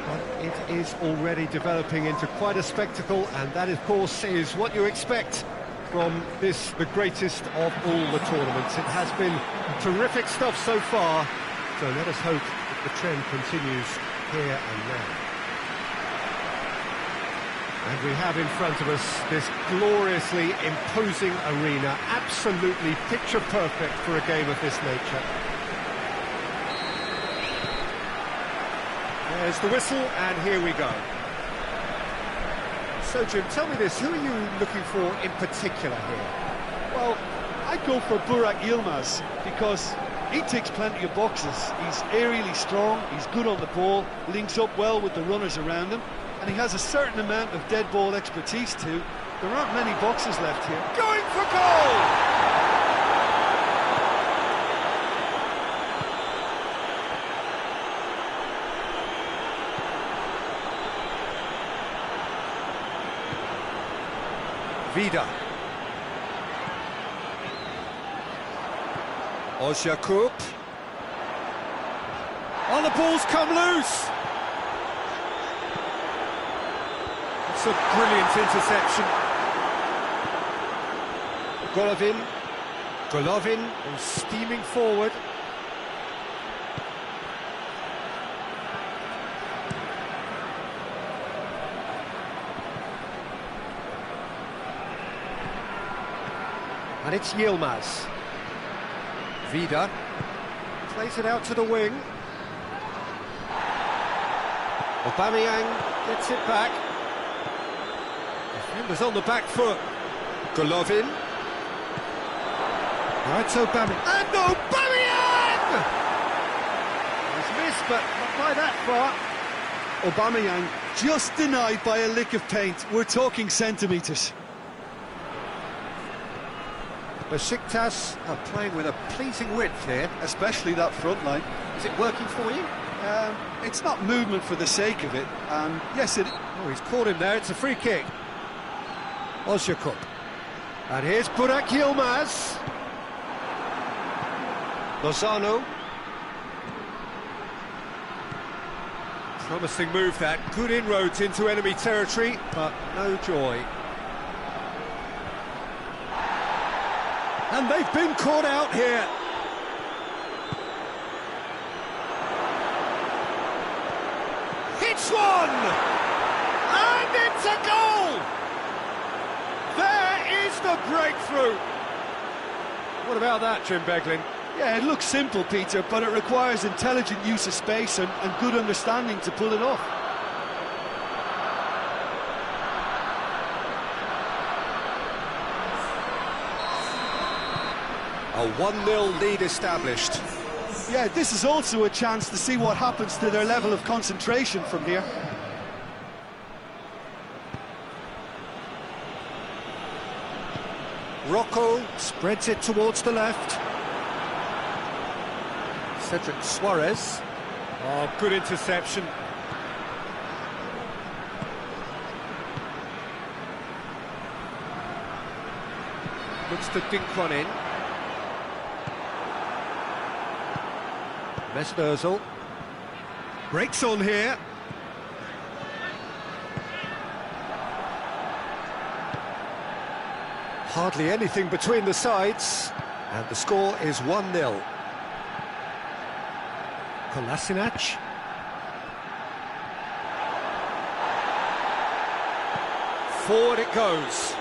but it is already developing into quite a spectacle, and that, of course, is what you expect from this, the greatest of all the tournaments. It has been terrific stuff so far, so let us hope that the trend continues here and now. And we have in front of us this gloriously imposing arena, absolutely picture perfect for a game of this nature. There's the whistle, and here we go. So, Jim, tell me this, who are you looking for in particular here? Well, I'd go for Burak Yilmaz, because he ticks plenty of boxes. He's aerially strong, he's good on the ball, links up well with the runners around him, and he has a certain amount of dead ball expertise too. There aren't many boxes left here. Going for goal! Vida. Ozyakup. Oh, the ball's come loose! It's a brilliant interception. Golovin is steaming forward. And it's Yilmaz. Vida plays it out to the wing. Aubameyang gets it back. Defenders on the back foot. Golovin. Now it's Aubameyang. And Aubameyang! He's missed, but not by that far. Aubameyang just denied by a lick of paint. We're talking centimetres. Besiktas are playing with a pleasing width here. Especially that front line. Is it working for you? It's not movement for the sake of it, and yes, it... Oh, he's caught him there, it's a free kick. Ozyakup. And here's Burak Yilmaz. Lozano. Promising move that, good inroads into enemy territory, but no joy. And they've been caught out here. Hits one! And it's a goal! There is the breakthrough! What about that, Jim Beglin? Yeah, it looks simple, Peter, but it requires intelligent use of space and good understanding to pull it off. A 1-0 lead established. Yeah, this is also a chance to see what happens to their level of concentration from here. Rocco spreads it towards the left. Cedric Suarez. Oh, good interception. Looks to dink one in. Mesut Ozil. Breaks on here. Hardly anything between the sides. And the score is 1-0. Kolasinac. Forward it goes.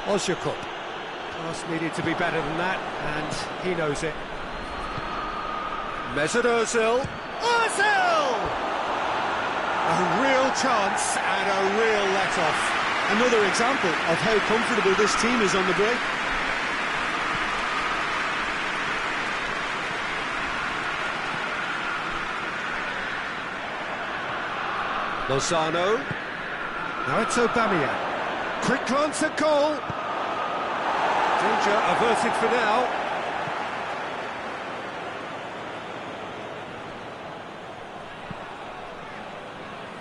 Ozyakup. Pass needed to be better than that, and he knows it. Mesut Ozil. Ozil! A real chance and a real let-off. Another example of how comfortable this team is on the break. Lozano. Now it's Aubameyang. Quick glance at goal. Danger averted for now.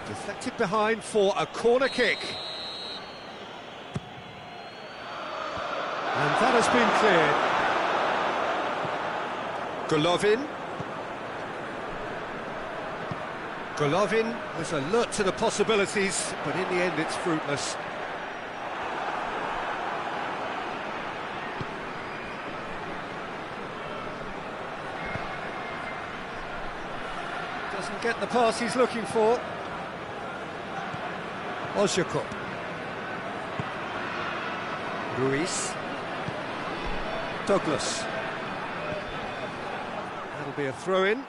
Deflected behind for a corner kick. And that has been cleared. Golovin. Golovin was alert to the possibilities, but in the end it's fruitless. Doesn't get the pass he's looking for. Ozyakup. Ruiz. Douglas. That'll be a throw-in.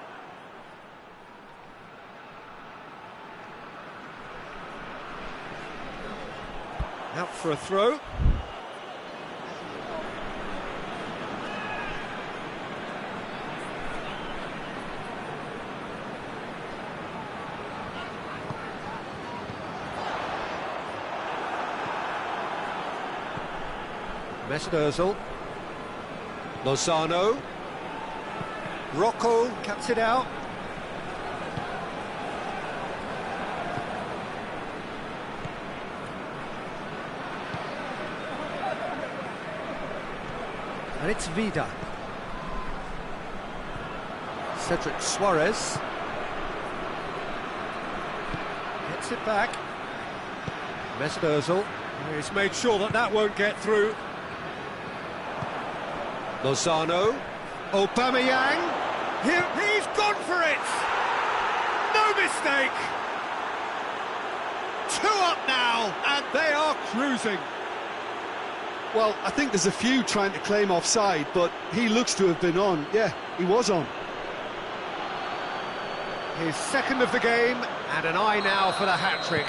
Out for a throw. Mesut Ozil. Lozano. Rocco cuts it out. And it's Vida. Cedric Suarez. Gets it back. Mesut Ozil. He's made sure that that won't get through. Lozano. Aubameyang. Here, he's gone for it! No mistake! 2 up now, and they are cruising. Well, I think there's a few trying to claim offside, but he looks to have been on. Yeah, he was on. His second of the game, and an eye now for the hat-trick.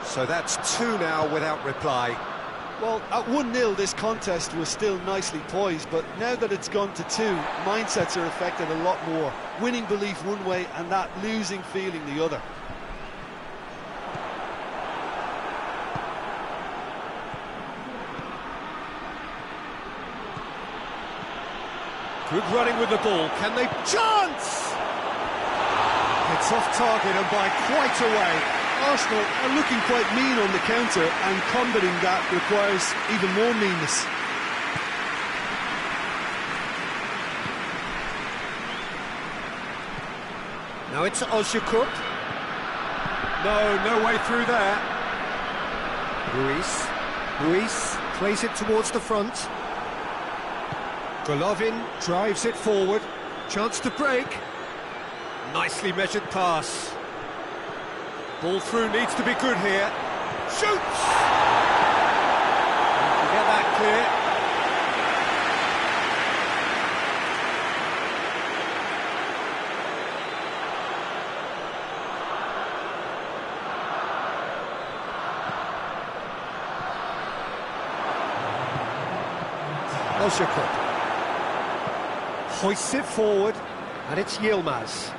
So that's 2 now without reply. Well, at 1-0, this contest was still nicely poised, but now that it's gone to 2, mindsets are affected a lot more. Winning belief one way and that losing feeling the other. Good running with the ball. Can they... Chance! It's off target and by quite a way. Arsenal are looking quite mean on the counter, and combating that requires even more meanness. Now it's Ozyakup. No way through there. Ruiz plays it towards the front. Golovin drives it forward. Chance to break. Nicely measured pass. Ball through needs to be good here. Shoots! Get that clear. Ozyakup hoists it forward, and it's Yilmaz.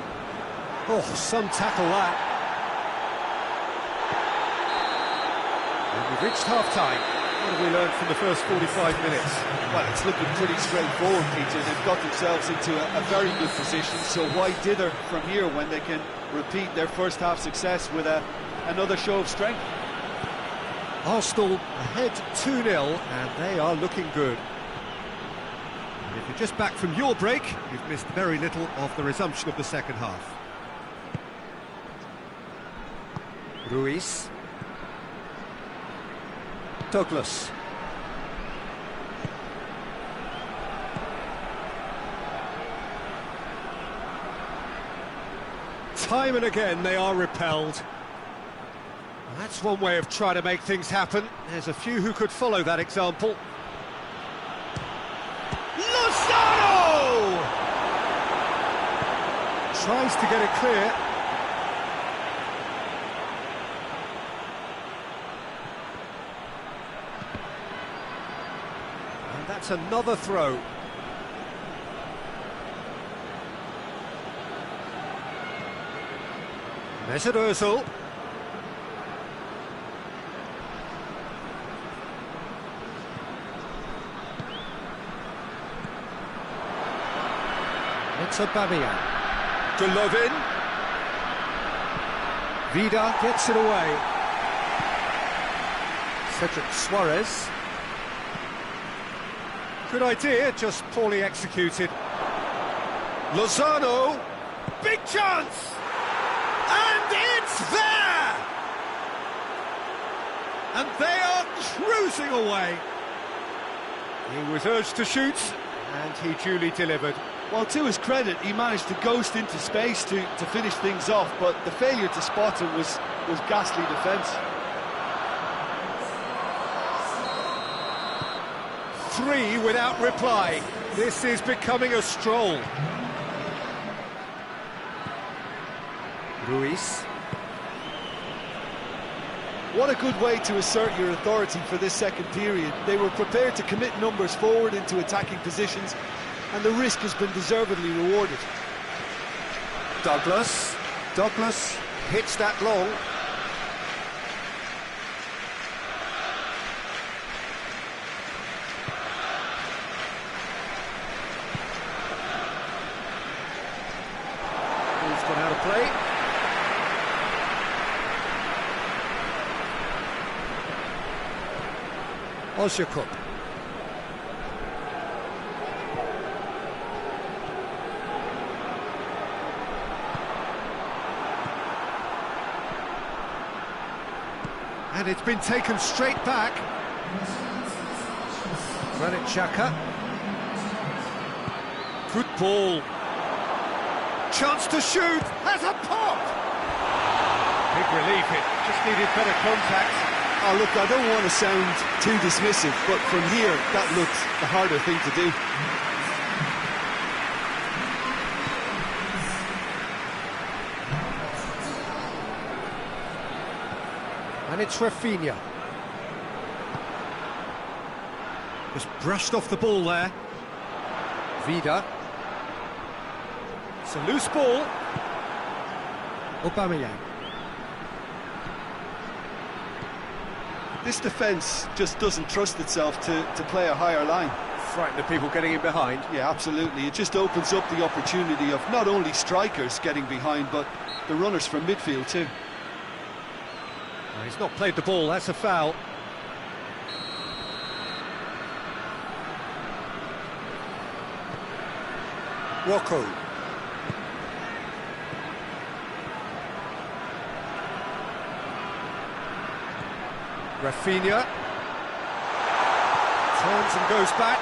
Oh, some tackle that. And we've reached half-time. What have we learned from the first 45 minutes? Well, it's looking pretty straightforward, Peter. They've got themselves into a very good position, so why dither from here when they can repeat their first-half success with another show of strength? Arsenal ahead 2-0, and they are looking good. If you're just back from your break, you've missed very little of the resumption of the second half. Ruiz. Douglas. Time and again they are repelled. That's one way of trying to make things happen. There's a few who could follow that example. Tries to get it clear. And that's another throw. Mesut Ozil. It's Aubameyang. Golovin. Vida gets it away. Cedric Suarez. Good idea, just poorly executed. Lozano. Big chance! And it's there! And they are cruising away. He was urged to shoot, and he duly delivered. Well, to his credit, he managed to ghost into space to finish things off, but the failure to spot him was ghastly defence. 3 without reply. This is becoming a stroll. Ruiz. What a good way to assert your authority for this second period. They were prepared to commit numbers forward into attacking positions, and the risk has been deservedly rewarded. Douglas hits that long. Ball's gone out of play. Ozyakup. And it's been taken straight back. Granit Xhaka. Good ball. Chance to shoot. Has a pop. Big relief. It just needed better contact. Oh, look, I don't want to sound too dismissive, but from here, that looks the harder thing to do. And it's Rafinha. Just brushed off the ball there. Vida. It's a loose ball. Aubameyang. This defence just doesn't trust itself to play a higher line. Frighten the people getting in behind. Yeah, absolutely. It just opens up the opportunity of not only strikers getting behind, but the runners from midfield too. He's not played the ball, that's a foul. Rocco. Rafinha. Turns and goes back.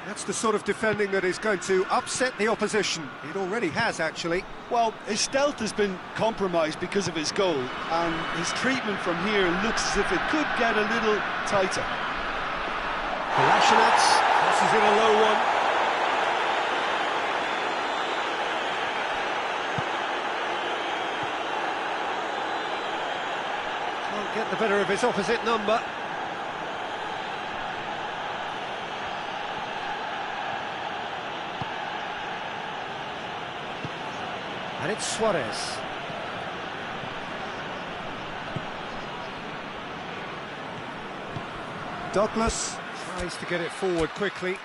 That's the sort of defending that is going to upset the opposition. It already has, actually. Well, his stealth has been compromised because of his goal, and his treatment from here looks as if it could get a little tighter. Kolasinac crosses in a low one. Can't get the better of his opposite number. And it's Suarez. Douglas tries to get it forward quickly.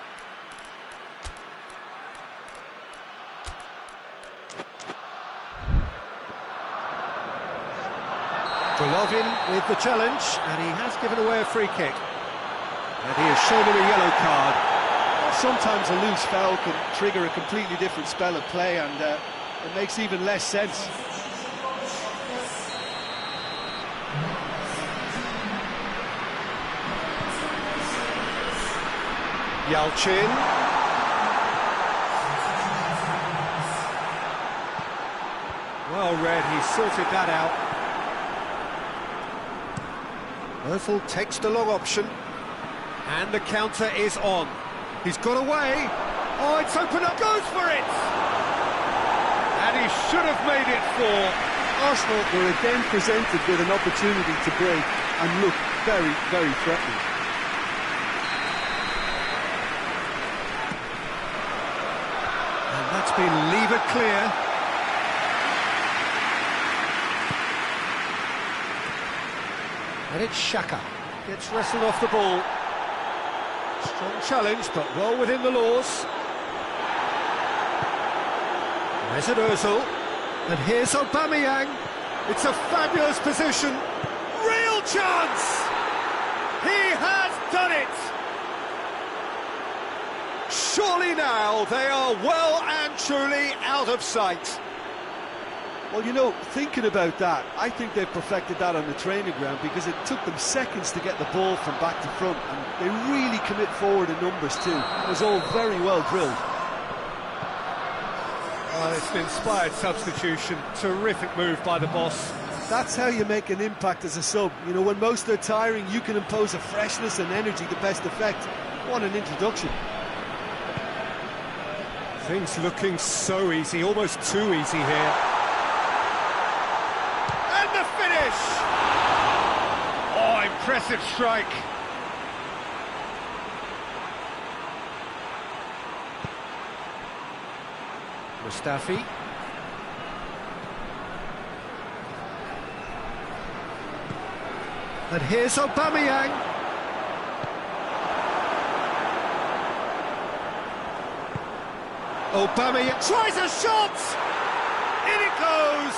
Golovin with the challenge, and he has given away a free kick. And he has shown him a yellow card. Sometimes a loose foul can trigger a completely different spell of play, and it makes even less sense. Yalchin. Well read, he sorted that out. Ozil takes the long option, and the counter is on. He's got away. Oh, it's open up, goes for it! And he should have made it four. Arsenal were again presented with an opportunity to break and look very, very threatening. And that's been levered clear. And it's Xhaka. Gets wrestled off the ball. Strong challenge, but well within the laws. Mesut Ozil, and here's Aubameyang. It's a fabulous position. Real chance! He has done it! Surely now they are well and truly out of sight. Well, you know, thinking about that, I think they've perfected that on the training ground, because it took them seconds to get the ball from back to front, and they really commit forward in numbers too. It was all very well drilled. Well, it's an inspired substitution. Terrific move by the boss. That's how you make an impact as a sub. You know, when most are tiring, you can impose a freshness and energy to best effect. What an introduction. Things looking so easy, almost too easy here. And the finish! Oh, impressive strike. Mustafi. And here's Aubameyang. Aubameyang tries a shot! In it goes!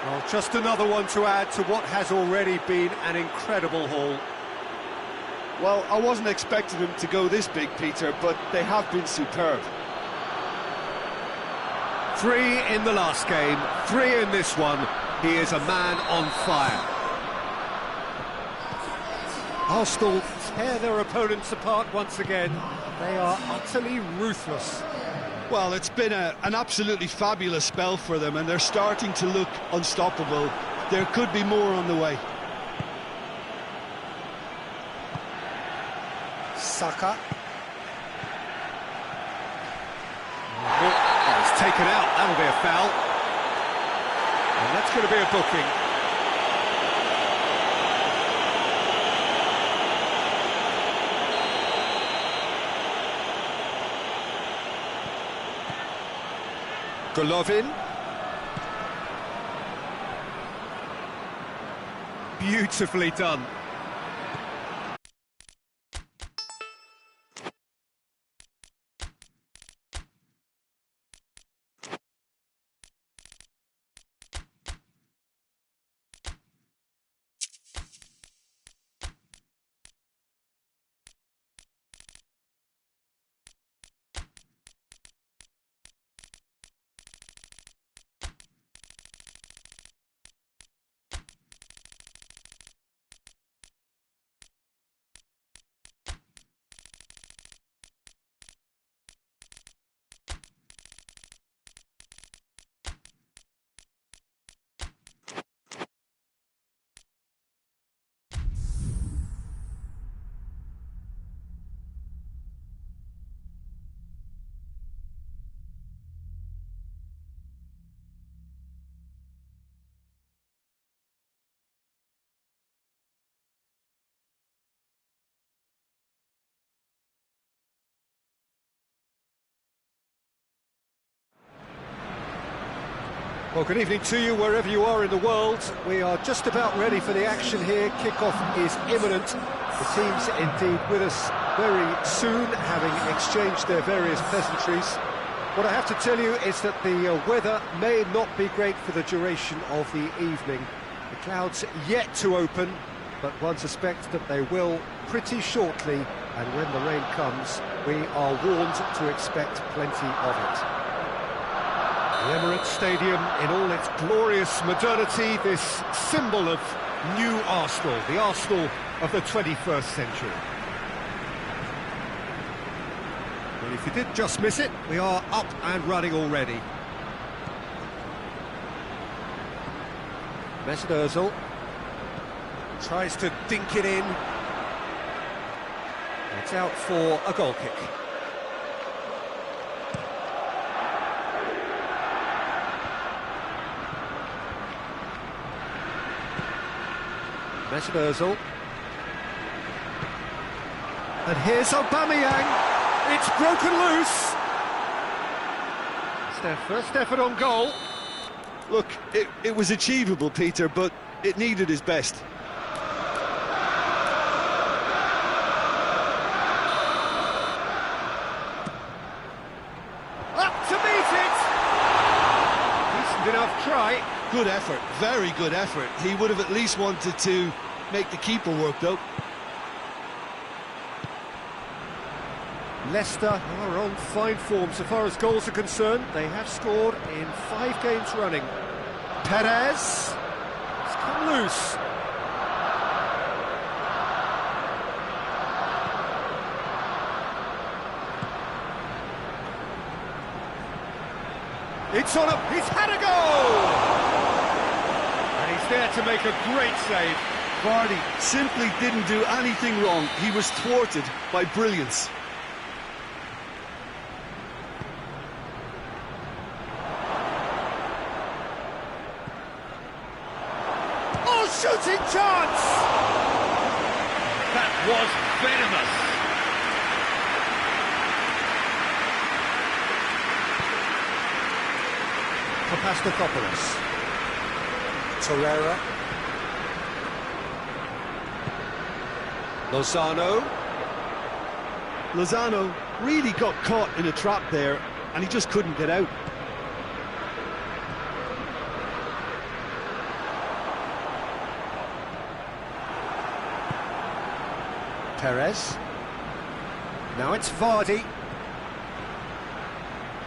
Well, just another one to add to what has already been an incredible haul. Well, I wasn't expecting them to go this big, Peter, but they have been superb. 3 in the last game, 3 in this one. He is a man on fire. Arsenal tear their opponents apart once again. They are utterly ruthless. Well, it's been an absolutely fabulous spell for them, and they're starting to look unstoppable. There could be more on the way. Saka. Oh, it's taken out. That'll be a foul. And that's going to be a booking. Golovin. Beautifully done. Well, good evening to you wherever you are in the world. We are just about ready for the action here. Kickoff is imminent. The teams indeed with us very soon, having exchanged their various pleasantries. What I have to tell you is that the weather may not be great for the duration of the evening. The clouds yet to open, but one suspects that they will pretty shortly, and when the rain comes, we are warned to expect plenty of it. The Emirates Stadium in all its glorious modernity, this symbol of new Arsenal, the Arsenal of the 21st century. Well, if you did just miss it, we are up and running already. Mesut Ozil tries to dink it in. It's out for a goal kick. Mesut Ozil. And here's Aubameyang. It's broken loose. It's their first effort on goal. Look, it was achievable, Peter, but it needed his best. Up to meet it! Decent enough try. Good effort, very good effort. He would have at least wanted to make the keeper work, though. Leicester are on fine form so far as goals are concerned. They have scored in 5 games running. Perez has come loose. It's on up, he's had a goal! And he's there to make a great save. Vardy simply didn't do anything wrong. He was thwarted by brilliance. Shooting chance! That was venomous. Papastathopoulos. Torreira. Lozano really got caught in a trap there, and he just couldn't get out. Perez. Now it's Vardy.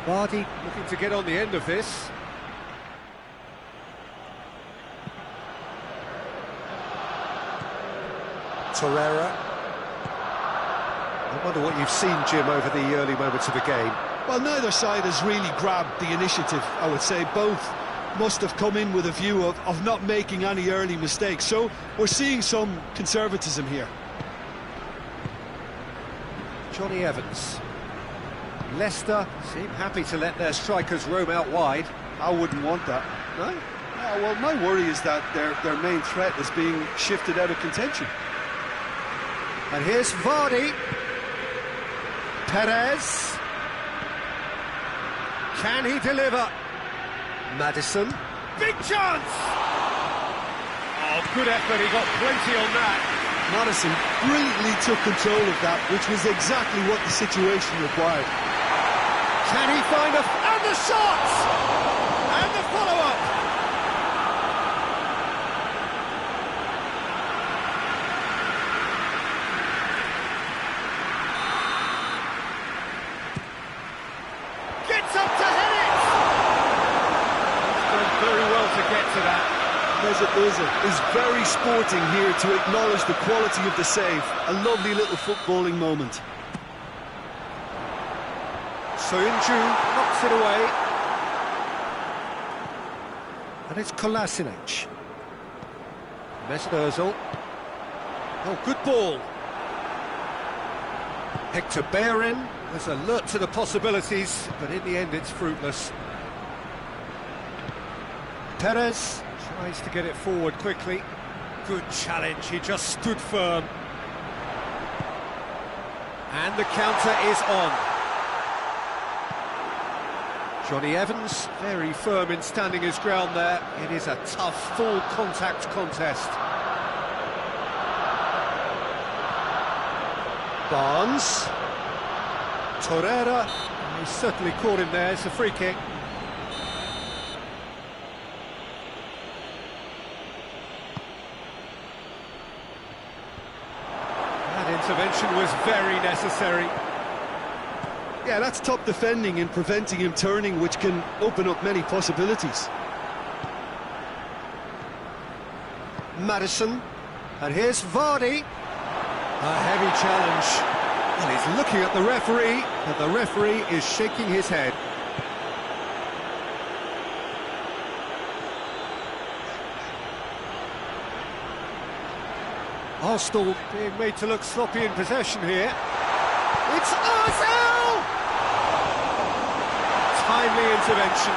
Vardy looking to get on the end of this. Torreira. I wonder what you've seen, Jim, over the early moments of the game. Well, neither side has really grabbed the initiative, I would say. Both must have come in with a view of not making any early mistakes. So we're seeing some conservatism here. Johnny Evans. Leicester seem happy to let their strikers roam out wide. I wouldn't want that. No? Yeah, well, my worry is that their main threat is being shifted out of contention. And here's Vardy. Perez. Can he deliver? Maddison. Big chance! Oh, good effort, he got plenty on that. Maddison brilliantly took control of that, which was exactly what the situation required. Can he find and the shot! And the follow-up! Gets up to head it! He's done very well to get to that. Mesut Ozil is very sporting here to acknowledge the quality of the save. A lovely little footballing moment. Soyuncu knocks it away. And it's Kolasinac. Mesut Ozil. Oh, good ball. Hector Bellerin was alert to the possibilities, but in the end it's fruitless. Perez tries to get it forward quickly. Good challenge, he just stood firm. And the counter is on. Johnny Evans, very firm in standing his ground there. It is a tough, full-contact contest. Barnes. Torreira. He certainly caught him there, it's a free kick. That intervention was very necessary. Yeah, that's top defending and preventing him turning, which can open up many possibilities. Maddison, and here's Vardy. A heavy challenge. And he's looking at the referee, and the referee is shaking his head. Arsenal being made to look sloppy in possession here. It's Ozil! Timely intervention.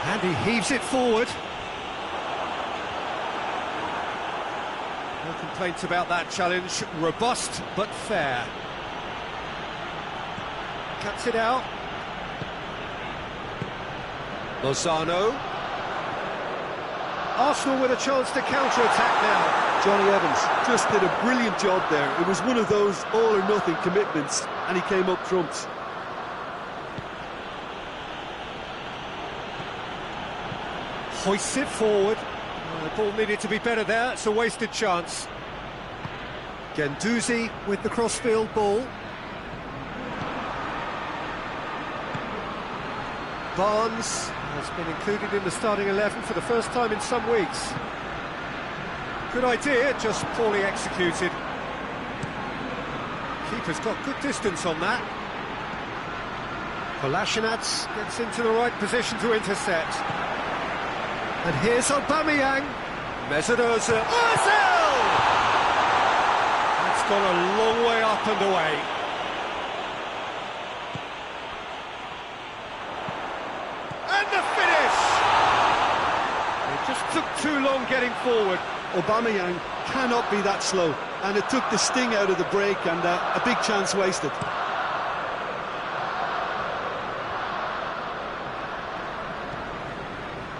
And he heaves it forward. No complaints about that challenge. Robust but fair. Cuts it out. Lozano. Arsenal with a chance to counter-attack now. Johnny Evans just did a brilliant job there. It was one of those all-or-nothing commitments, and he came up trumps. Hoists it forward. The ball needed to be better there. It's a wasted chance. Guendouzi with the crossfield ball. Barnes has been included in the starting 11 for the first time in some weeks. Good idea, just poorly executed. Keeper's got good distance on that. Kolasinac gets into the right position to intercept. And here's Aubameyang. Mesut Ozil. Ozil! That's gone a long way up and away. And the finish! It just took too long getting forward. Aubameyang cannot be that slow, and it took the sting out of the break, and a big chance wasted.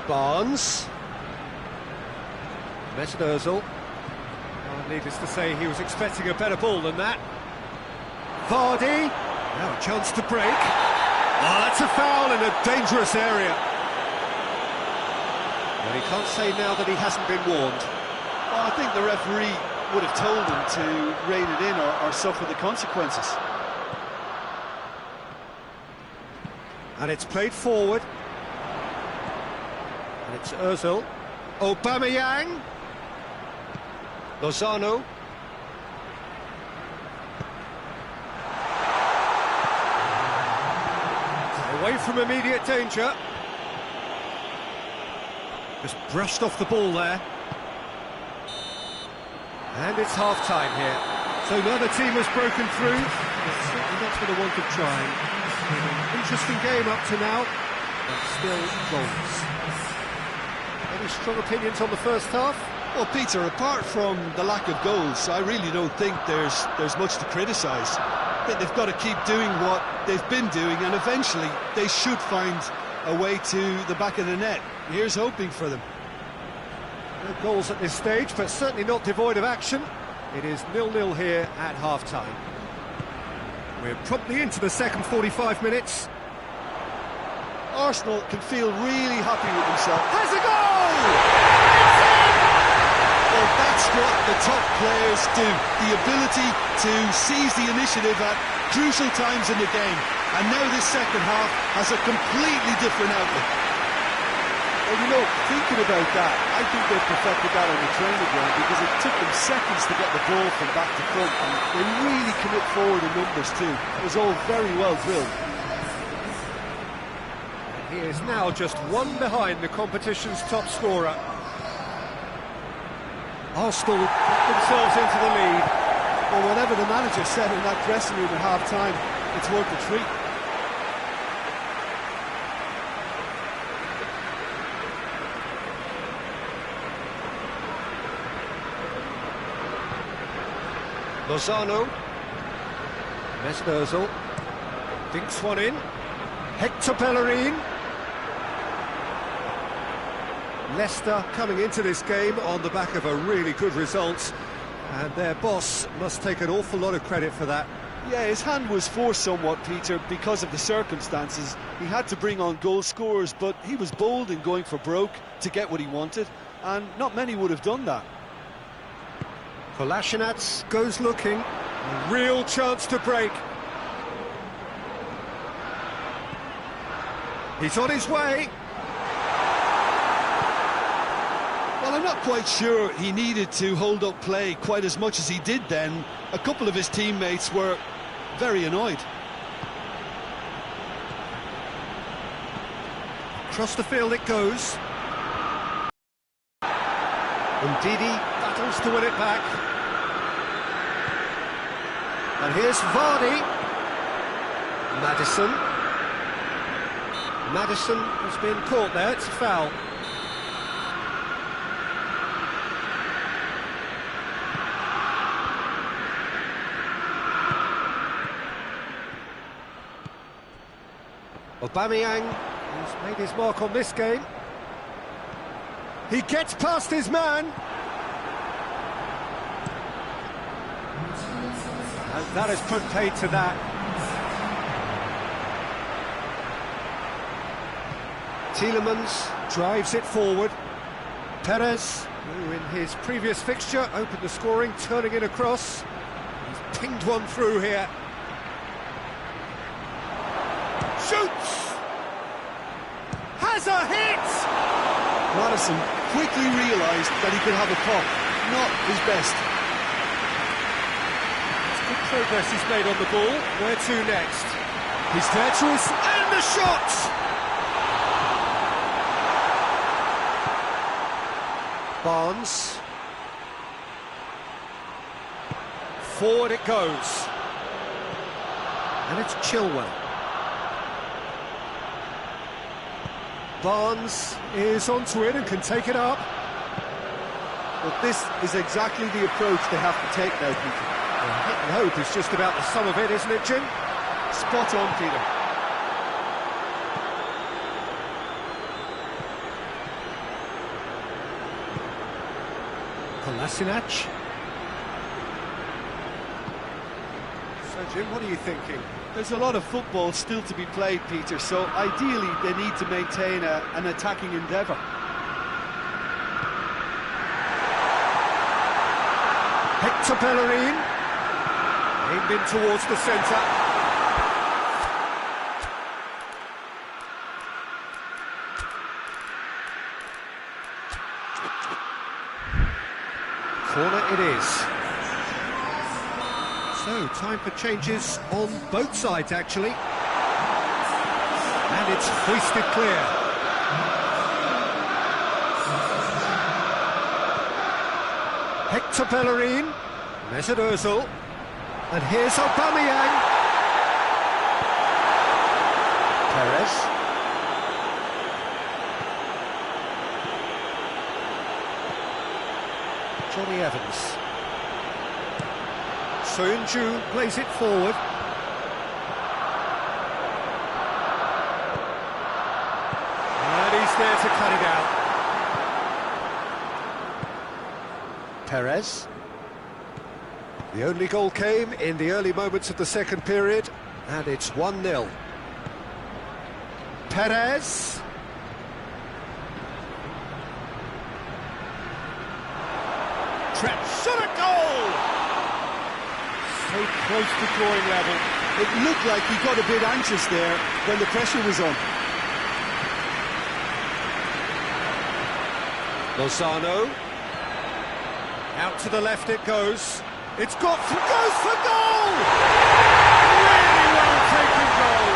Barnes. Mesut Ozil. Needless to say, he was expecting a better ball than that. Vardy. Now a chance to break. Oh, that's a foul in a dangerous area. And he can't say now that he hasn't been warned. Well, I think the referee would have told him to rein it in or suffer the consequences. And it's played forward. And it's Ozil. Aubameyang. Lozano. from immediate danger. Just brushed off the ball there. And it's half-time here. So neither team has broken through. It's certainly not for the want of trying. An interesting game up to now, but still goals. Any strong opinions on the first half? Well, Peter, apart from the lack of goals, I really don't think there's much to criticise. I think they've got to keep doing what they've been doing, and eventually they should find a way to the back of the net. Here's hoping for them. No goals at this stage, but certainly not devoid of action. It is 0-0 here at half-time. We're promptly into the second 45 minutes. Arsenal can feel really happy with themselves. Has a goal! Well, that's what the top players do. The ability to seize the initiative at crucial times in the game. And now this second half has a completely different outlook. Well, you know, thinking about that, I think they've perfected that on the training ground because it took them seconds to get the ball from back to front, and they really commit forward in numbers too. It was all very well drilled. He is now just one behind the competition's top scorer. Arsenal put themselves into the lead. Well, whatever the manager said in that dressing room at half-time, it's worth the treat. Lozano. Mesmerzel. Dinks one in. Hector Bellerin. Leicester coming into this game on the back of a really good result, and their boss must take an awful lot of credit for that. Yeah, his hand was forced somewhat, Peter, because of the circumstances. He had to bring on goal scorers, but he was bold in going for broke to get what he wanted, and not many would have done that. Kolasinac goes looking. A real chance to break. He's on his way. Well, I'm not quite sure he needed to hold up play quite as much as he did then. A couple of his teammates were very annoyed. Across the field it goes. Ndidi battles to win it back. And here's Vardy. Maddison. Maddison has been caught there, it's a foul. Aubameyang, who's made his mark on this game. He gets past his man. And that has put paid to that. Tielemans drives it forward. Perez, who in his previous fixture opened the scoring, turning it across. He's pinged one through here. Shoots! Has a hit! Maddison quickly realised that he could have a pop. Not his best. It's good progress he's made on the ball. Where to next? He's virtuous, and the shot! Barnes. Forward it goes. And it's Chilwell. Barnes is onto it and can take it up. But this is exactly the approach they have to take now, Peter. Well, hit and hope is just about the sum of it, isn't it, Jim? Spot on, Peter. Kolasinac. So, Jim, what are you thinking? There's a lot of football still to be played, Peter, so ideally they need to maintain an attacking endeavour. Hector Bellerin, aimed in towards the centre. Corner it is. So, time for changes on both sides, actually. And it's hoisted clear. Hector Bellerin, Mesut Ozil, and here's Aubameyang. Perez. Johnny Evans. Soyuncu plays it forward. And he's there to cut it out. Perez. The only goal came in the early moments of the second period, and it's 1-0. Perez. Trent, shot a goal! So close to drawing level. It looked like he got a bit anxious there when the pressure was on. Lozano. Out to the left it goes. It's goes for goal! Really well taken goal.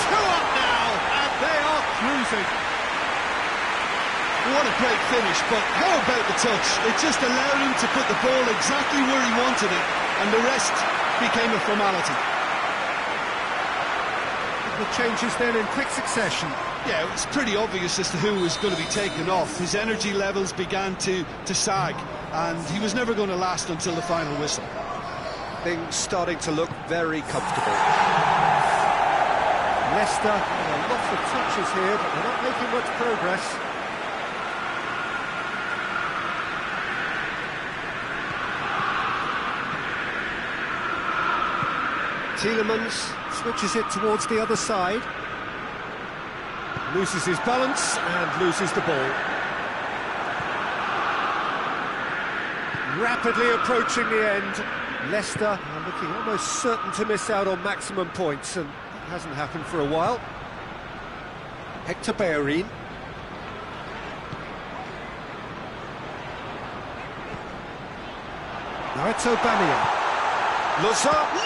2 up now, and they are cruising. What a great finish, but how about the touch? It just allowed him to put the ball exactly where he wanted it, and the rest became a formality. The changes then in quick succession. Yeah, it was pretty obvious as to who was going to be taken off. His energy levels began to sag, and he was never going to last until the final whistle. Things starting to look very comfortable. Leicester, lots of touches here, but they're not making much progress. Tielemans switches it towards the other side. Loses his balance and loses the ball. Rapidly approaching the end. Leicester are looking almost certain to miss out on maximum points, and that hasn't happened for a while. Hector Bellerin. Now it's Aubameyang. Lozano!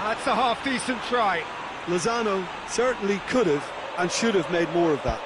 That's a half-decent try. Lozano certainly could have and should have made more of that.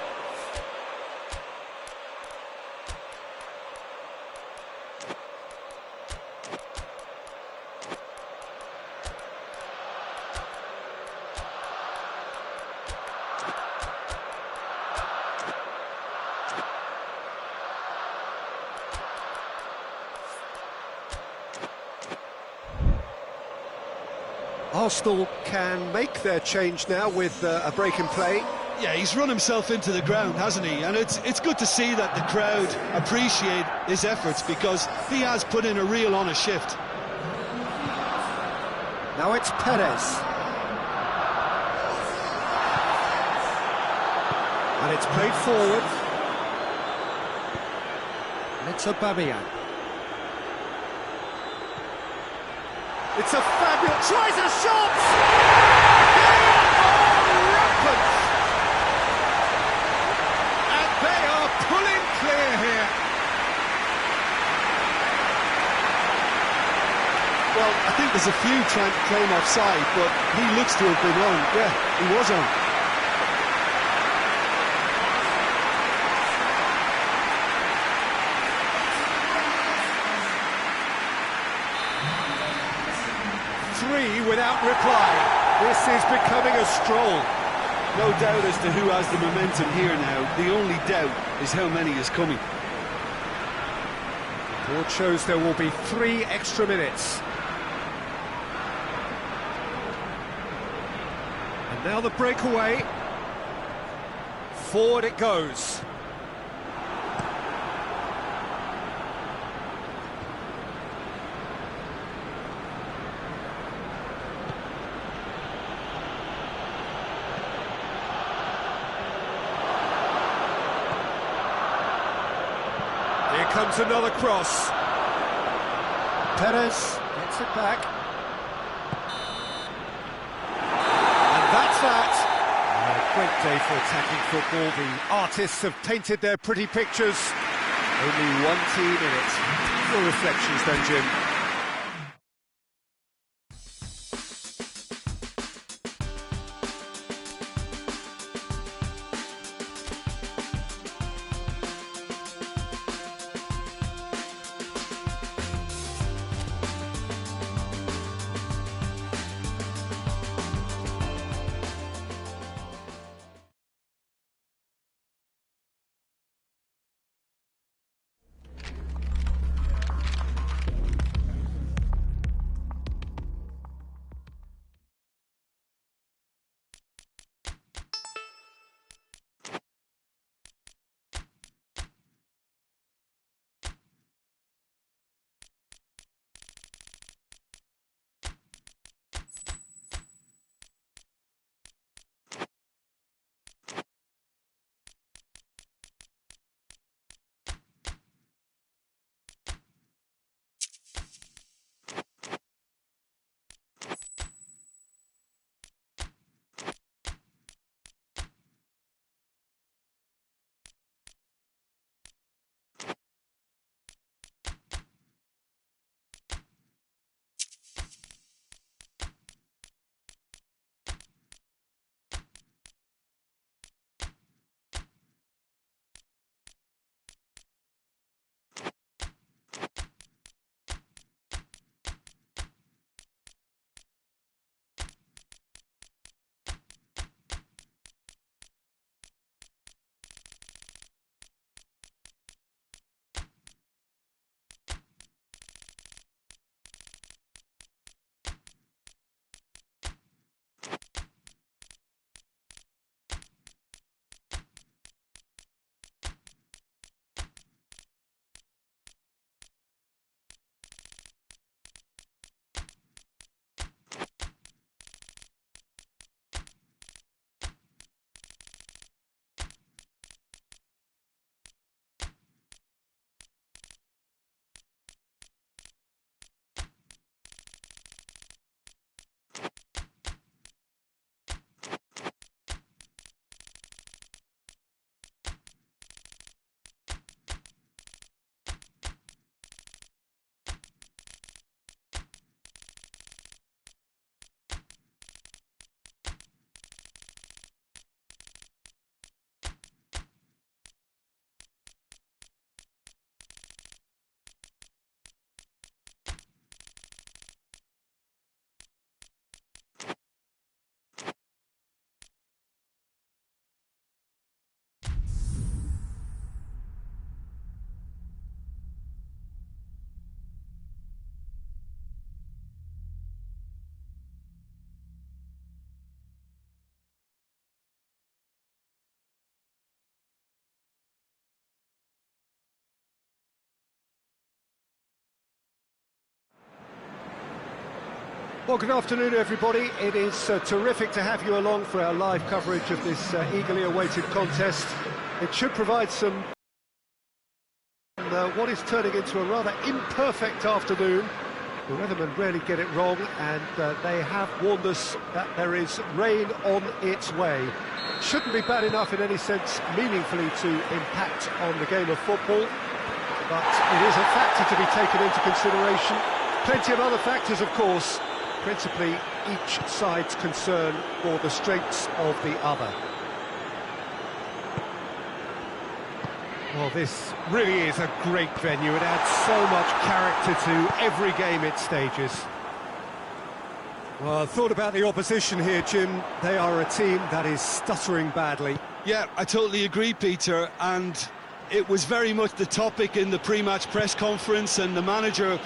Arsenal can make their change now with a break in play. Yeah, he's run himself into the ground, hasn't he? And it's good to see that the crowd appreciate his efforts, because he has put in a real honest shift. Now it's Perez. And it's played forward. And it's Aubameyang. It's a fabulous... Tries a shot! They are rampant! And they are pulling clear here. Well, I think there's a few trying to claim offside, but he looks to have been on. Yeah, he was on. Without reply. This is becoming a stroll. No doubt as to who has the momentum here now. The only doubt is how many is coming. The board shows there will be 3 extra minutes. And now the breakaway. Forward it goes. Here comes another cross. Perez gets it back. And that's that. A great day for attacking football. The artists have painted their pretty pictures. Only 1 team in it. Your reflections then, Jim? Well, good afternoon, everybody. It is terrific to have you along for our live coverage of this eagerly awaited contest. It should provide some what is turning into a rather imperfect afternoon. The weathermen rarely get it wrong, and they have warned us that there is rain on its way. Shouldn't be bad enough in any sense meaningfully to impact on the game of football, but it is a factor to be taken into consideration. Plenty of other factors, of course, principally each side's concern for the strengths of the other. Well, this really is a great venue. It adds so much character to every game it stages. Well, I thought about the opposition here, Jim. They are a team that is stuttering badly. Yeah, I totally agree, Peter, and it was very much the topic in the pre-match press conference, and the manager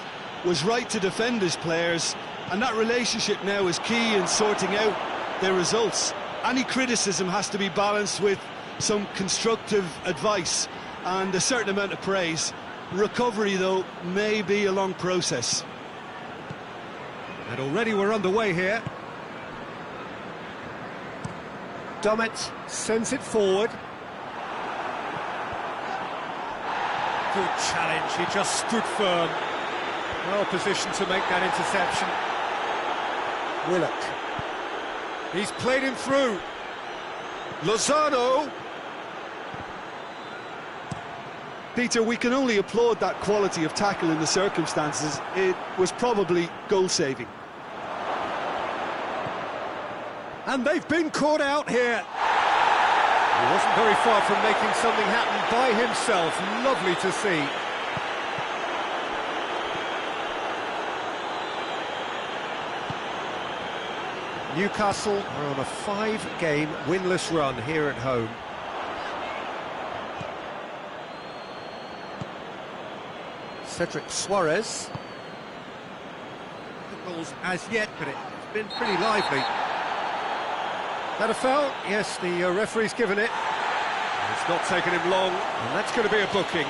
was right to defend his players, and that relationship now is key in sorting out their results. Any criticism has to be balanced with some constructive advice and a certain amount of praise. Recovery, though, may be a long process. And already we're underway here. Dummett sends it forward. Good challenge, he just stood firm. Well positioned to make that interception. Willock. He's played him through. Lozano. Peter, we can only applaud that quality of tackle in the circumstances. It was probably goal-saving. And they've been caught out here. He wasn't very far from making something happen by himself. Lovely to see. Newcastle are on a 5-game winless run here at home. Cedric Suarez. No goals as yet, but it's been pretty lively. That a foul? Yes, the referee's given it. It's not taken him long, and that's going to be a booking.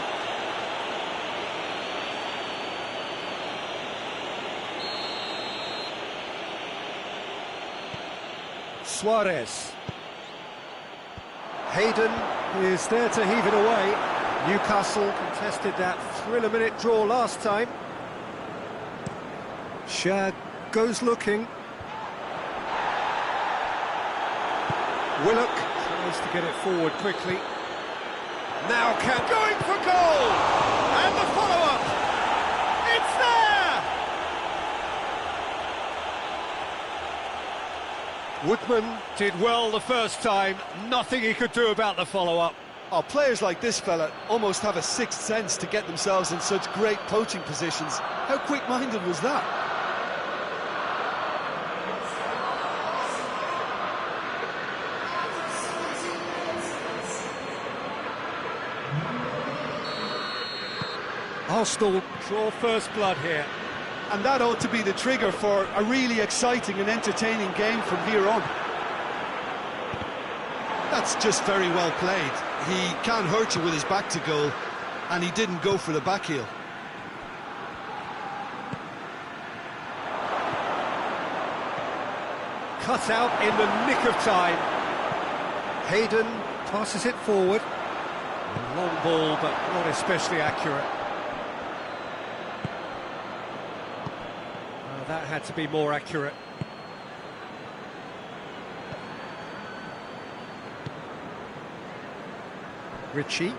Suarez. Hayden is there to heave it away. Newcastle contested that thriller-minute draw last time. Shag goes looking. Willock tries to get it forward quickly. Now going for goal! And the follow-up! It's there! Woodman did well the first time. Nothing he could do about the follow-up. Oh, players like this fella almost have a sixth sense to get themselves in such great poaching positions. How quick-minded was that? Arsenal draw first blood here. And that ought to be the trigger for a really exciting and entertaining game from here on. That's just very well played. He can hurt you with his back to goal, and he didn't go for the back heel. Cut out in the nick of time. Hayden passes it forward. A long ball, but not especially accurate. That had to be more accurate. Ritchie.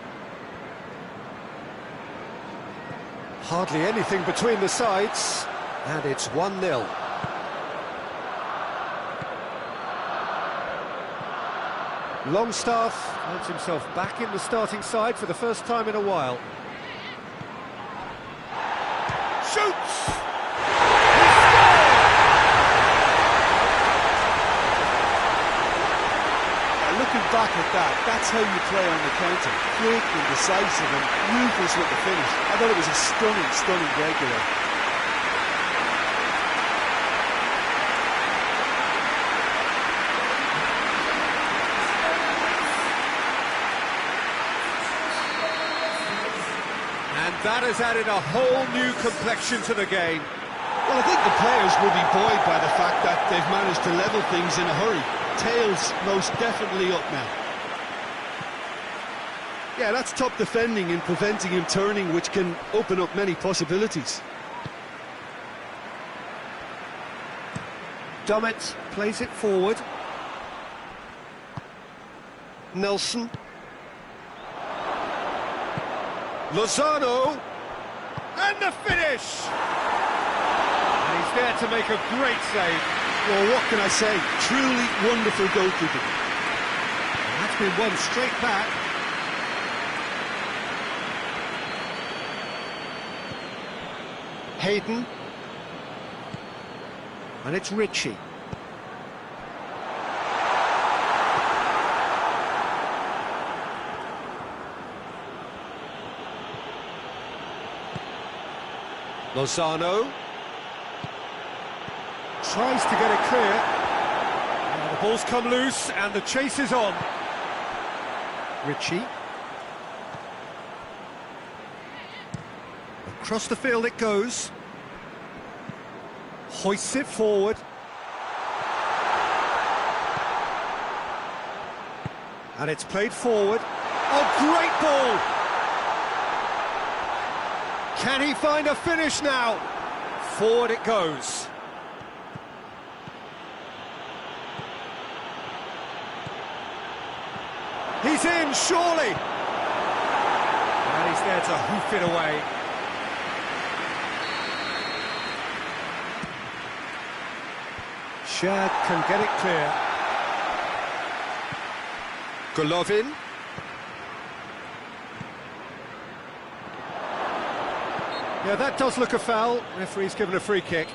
Hardly anything between the sides, and it's 1-0. Longstaff finds himself back in the starting side for the first time in a while. Shoots! Looking back at that, that's how you play on the counter. Quick and decisive and ruthless with the finish. I thought it was a stunning, stunning breakaway. And that has added a whole new complexion to the game. Well, I think the players will be buoyed by the fact that they've managed to level things in a hurry. Tails most definitely up now. Yeah, that's top defending and preventing him turning, which can open up many possibilities. Dummett plays it forward. Nelson. Lozano. And the finish! And he's there to make a great save. Well, what can I say? Truly wonderful goalkeeping. And that's been won straight back. Hayden. And it's Ritchie. Lozano tries to get it clear. Now the ball's come loose and the chase is on. Ritchie. Across the field it goes. Hoists it forward. And it's played forward. Oh, great ball! Can he find a finish now? Forward it goes. He's in, surely! And he's there to hoof it away. Shad can get it clear. Golovin. Yeah, that does look a foul. Referee's given a free kick.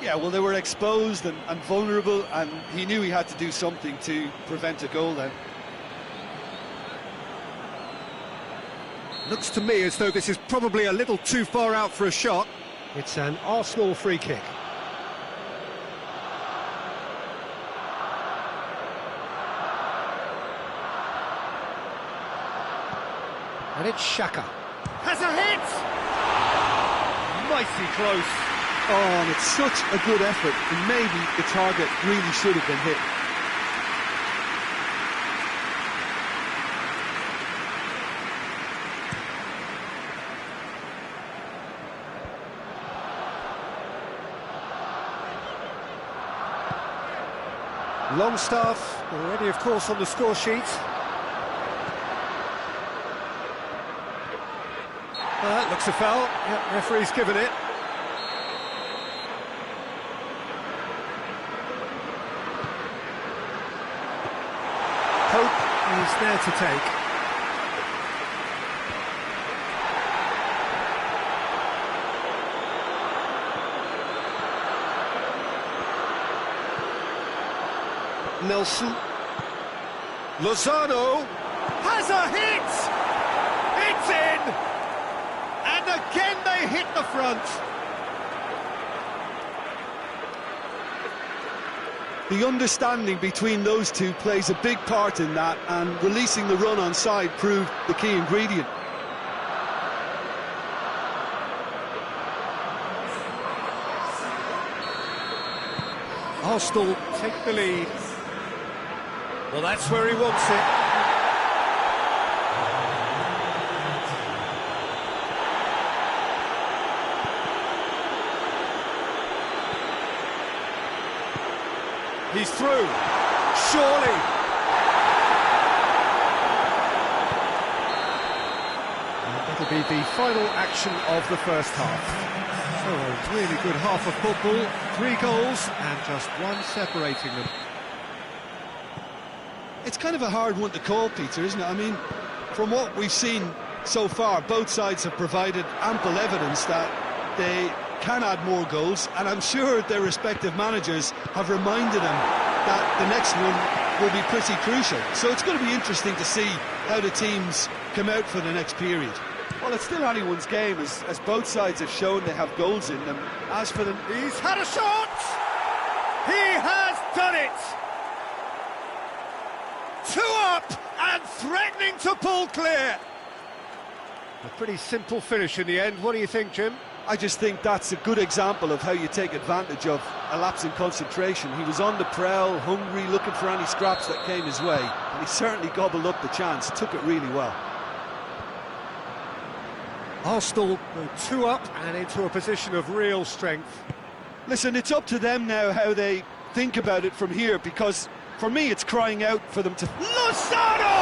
Yeah, well, they were exposed and vulnerable, and he knew he had to do something to prevent a goal then. Looks to me as though this is probably a little too far out for a shot. It's an Arsenal free kick. And it's Xhaka. Has a hit! Mighty close. Oh, and it's such a good effort, and maybe the target really should have been hit. Longstaff already, of course, on the score sheet. That looks a foul. Yep, referee's given it. Pope is there to take. Nelson. Lozano has a hit! It's in! And again they hit the front. The understanding between those two plays a big part in that, and releasing the run on side proved the key ingredient. Arsenal take the lead. Well, that's where he wants it. He's through, surely. And it'll be the final action of the first half. So a really good half of football, 3 goals and just one separating them. It's kind of a hard one to call, Peter, isn't it? I mean, from what we've seen so far, both sides have provided ample evidence that they can add more goals, and I'm sure their respective managers have reminded them that the next one will be pretty crucial. So it's going to be interesting to see how the teams come out for the next period. Well, it's still anyone's game, as both sides have shown they have goals in them. As for them, he's had a shot! He has done it! 2 up and threatening to pull clear. A pretty simple finish in the end. What do you think, Jim? I just think that's a good example of how you take advantage of a lapse in concentration. He was on the prowl, hungry, looking for any scraps that came his way, and he certainly gobbled up the chance, took it really well. Arsenal go 2 up and into a position of real strength. Listen, it's up to them now how they think about it from here, because for me it's crying out for them to... Lozano!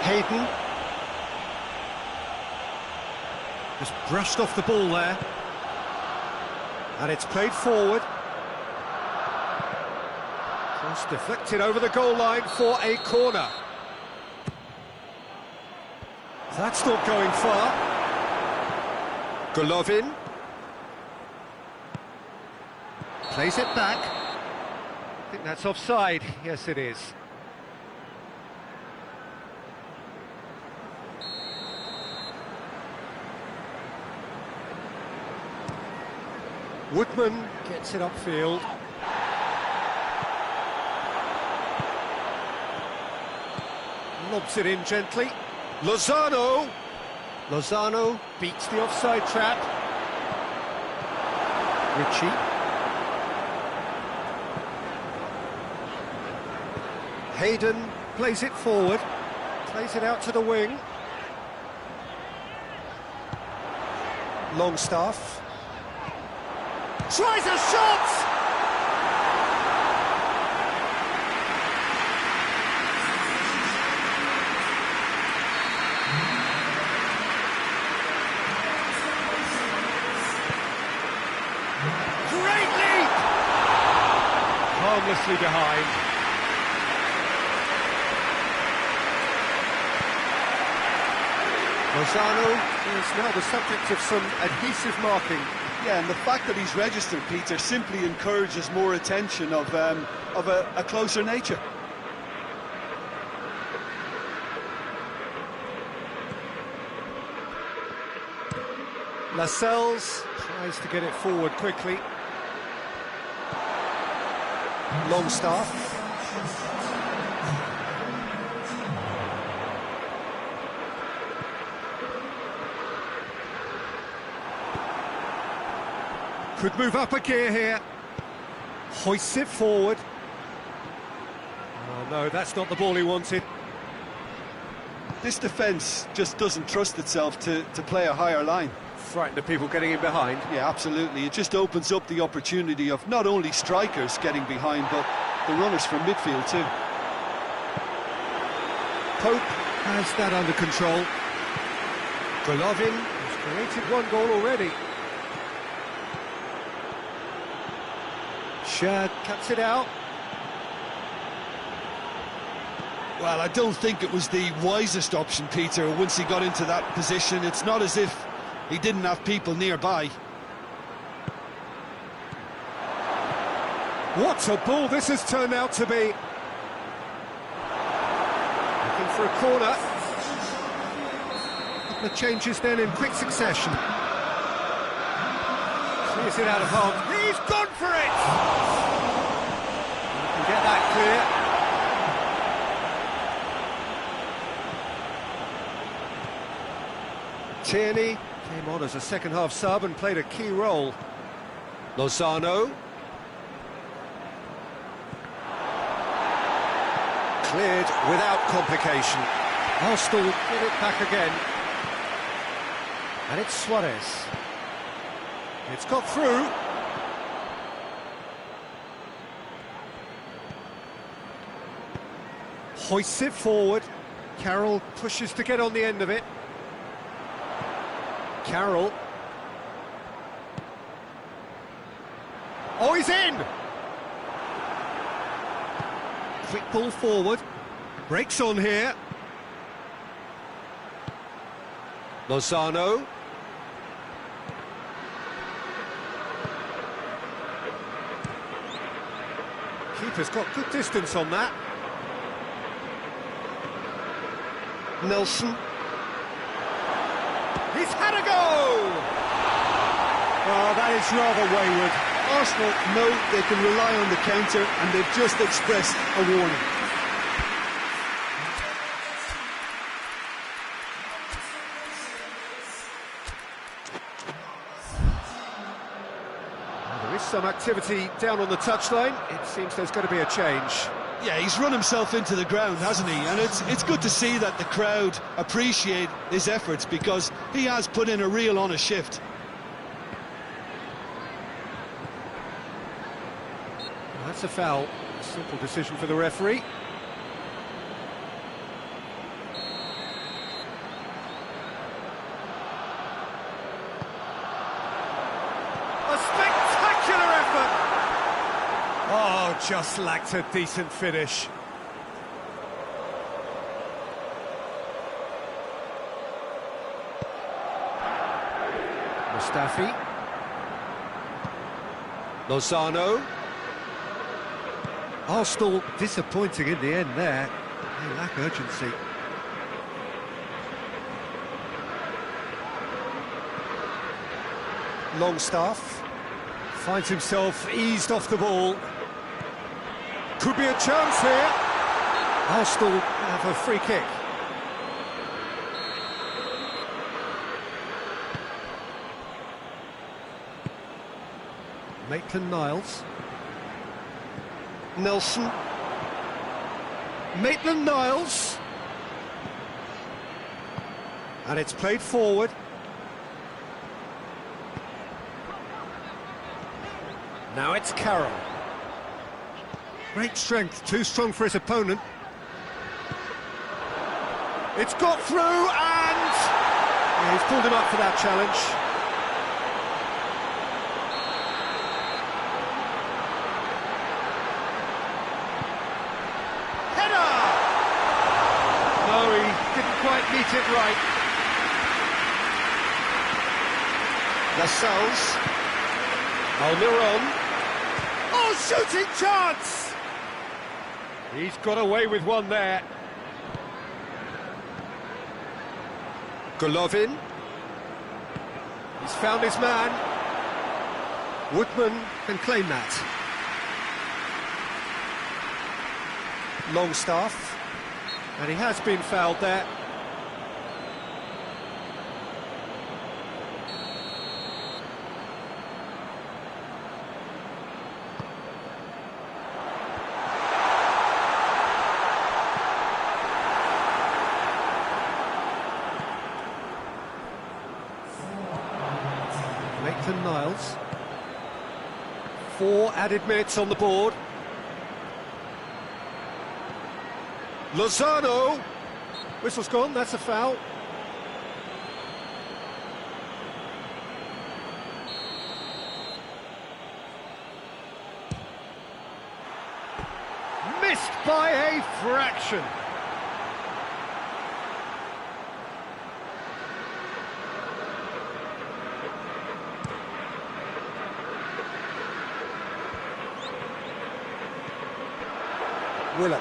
Hayden. Just brushed off the ball there. And it's played forward. Just deflected over the goal line for a corner. That's not going far. Golovin. Plays it back. I think that's offside. Yes, it is. Woodman gets it upfield. Lobs it in gently. Lozano! Lozano beats the offside trap. Ritchie. Hayden plays it forward. Plays it out to the wing. Longstaff. Tries a shot! Great leap! Harmlessly behind. Lozano is now the subject of some adhesive marking. Yeah, and the fact that he's registered, Peter, simply encourages more attention of a closer nature. Lascelles tries to get it forward quickly. Longstaff. Could move up a gear here. Hoists it forward. Oh no, that's not the ball he wanted. This defence just doesn't trust itself to play a higher line. Frightened of people getting in behind. Yeah, absolutely. It just opens up the opportunity of not only strikers getting behind, but the runners from midfield too. Pope has that under control. Golovin has created one goal already. Shad cuts it out. Well, I don't think it was the wisest option, Peter, once he got into that position. It's not as if he didn't have people nearby. What a ball this has turned out to be. Looking for a corner. A couple of changes then in quick succession. Clears it out of harm. He's gone for it! You can get that clear. Tierney came on as a second-half sub and played a key role. Lozano. Cleared without complication. Arsenal get it back again. And it's Suarez. It's got through. Hoists it forward. Carroll pushes to get on the end of it. Carroll. Oh, he's in! Quick ball forward. Breaks on here. Lozano. Keeper's got good distance on that. Nelson. He's had a go! Oh, that is rather wayward. Arsenal know they can rely on the counter, and they've just expressed a warning. some activity down on the touchline. It seems there's going to be a change. Yeah, he's run himself into the ground, hasn't he? And it's good to see that the crowd appreciate his efforts, because he has put in a real honest shift. That's a foul. Simple decision for the referee. A spectacular effort! Oh, just lacked a decent finish. Mustafi. Lozano. Arsenal disappointing in the end there. They lack urgency. Longstaff finds himself eased off the ball. Could be a chance here. Arsenal have a free kick. Maitland-Niles. Nelson. Maitland-Niles. And it's played forward. Now it's Carroll. Great strength, too strong for his opponent. It's got through and... yeah, he's pulled him up for that challenge. Header! No, he didn't quite meet it right. Lascelles. Almiron. Oh, shooting chance! He's got away with one there. Golovin. He's found his man. Woodman can claim that. Longstaff. And he has been fouled there. Maitland-Niles. 4 added minutes on the board. Lozano. Whistle's gone, that's a foul. Missed by a fraction. Willock.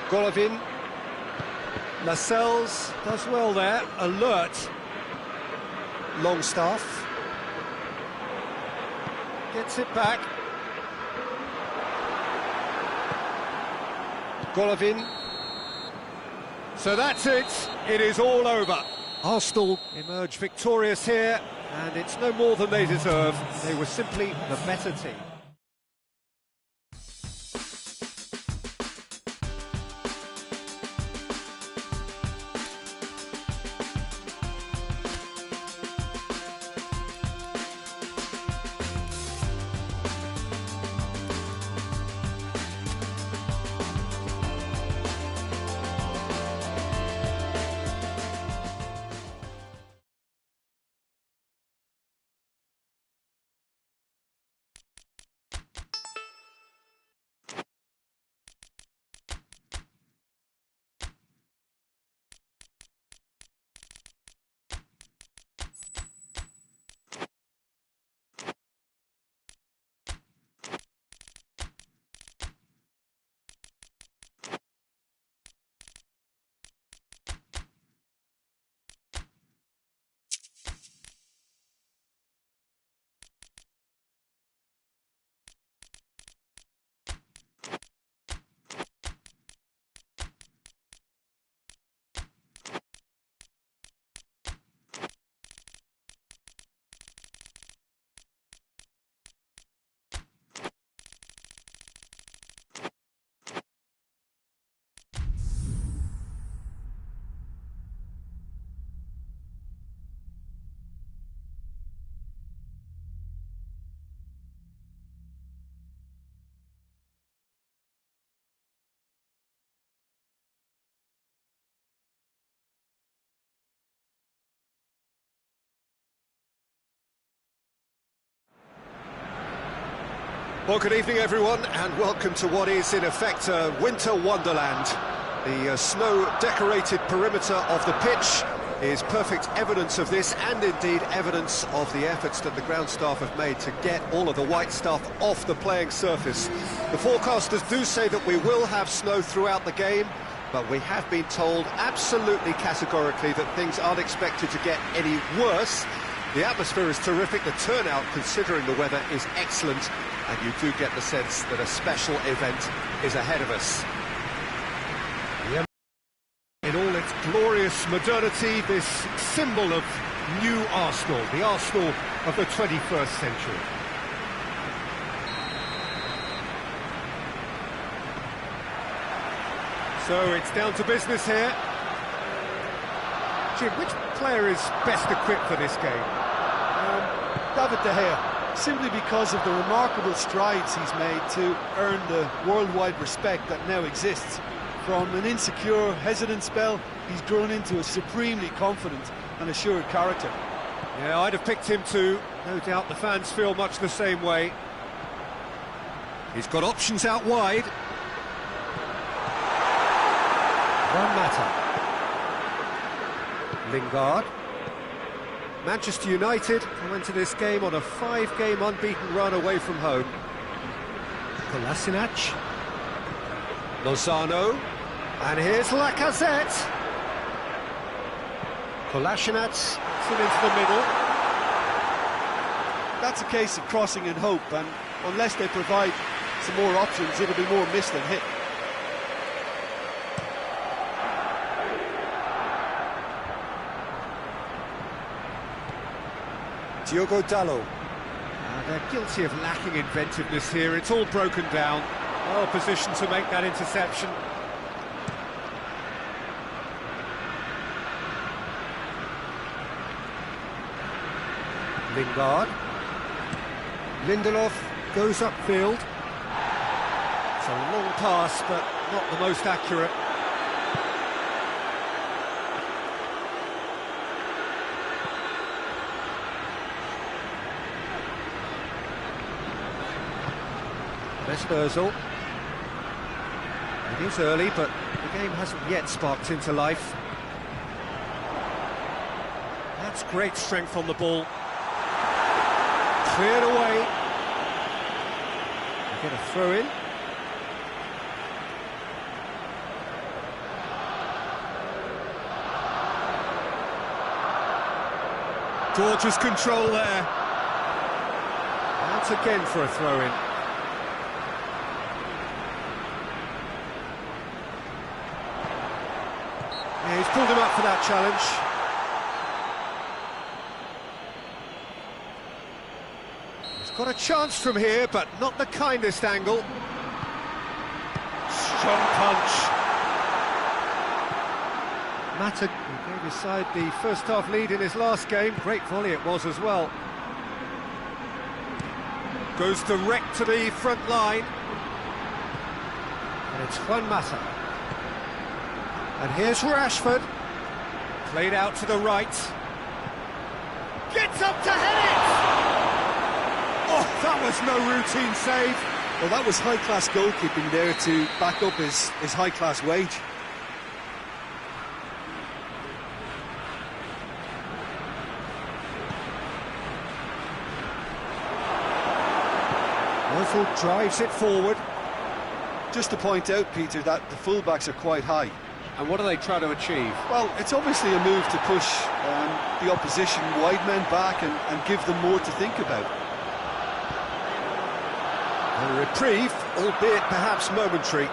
Golovin. Lascelles does well there, alert. Longstaff. Gets it back. Golovin. So that's it, it is all over. Arsenal emerge victorious here, and it's no more than they deserve. They were simply the better team. Well, good evening, everyone, and welcome to what is, in effect, a winter wonderland. The snow-decorated perimeter of the pitch is perfect evidence of this, and indeed evidence of the efforts that the ground staff have made to get all of the white stuff off the playing surface. The forecasters do say that we will have snow throughout the game, but we have been told absolutely categorically that things aren't expected to get any worse. The atmosphere is terrific, the turnout, considering the weather, is excellent, and you do get the sense that a special event is ahead of us. In all its glorious modernity, this symbol of new Arsenal, the Arsenal of the 21st century. So it's down to business here. Jim, which player is best equipped for this game? David De Gea, simply because of the remarkable strides he's made to earn the worldwide respect that now exists. From an insecure, hesitant spell, he's grown into a supremely confident and assured character. Yeah, I'd have picked him too. No doubt the fans feel much the same way. He's got options out wide. Juan Mata. Lingard. Manchester United went to this game on a 5-game unbeaten run away from home. Kolasinac. Lozano. And here's Lacazette. Kolasinac in into the middle. That's a case of crossing in hope, and unless they provide some more options, it'll be more miss than hit. Diogo Dalot. They're guilty of lacking inventiveness here. It's all broken down. Well positioned to make that interception. Lingard. Lindelof goes upfield. It's a long pass, but not the most accurate. Ozil. It is early, but the game hasn't yet sparked into life. That's great strength on the ball. Cleared away. We get a throw in. Gorgeous control there. Out again for a throw in. Yeah, he's pulled him up for that challenge. He's got a chance from here, but not the kindest angle. Strong punch. Mata gave his side the first half lead in his last game. Great volley it was as well. Goes direct to the front line. And it's Juan Mata. And here's Rashford, played out to the right, gets up to head it! Oh, that was no routine save. Well, that was high-class goalkeeping there to back up his high-class wage. Ozil drives it forward. Just to point out, Peter, that the fullbacks are quite high. And what are they trying to achieve? Well, it's obviously a move to push the opposition wide men back and give them more to think about. A reprieve, albeit perhaps momentary.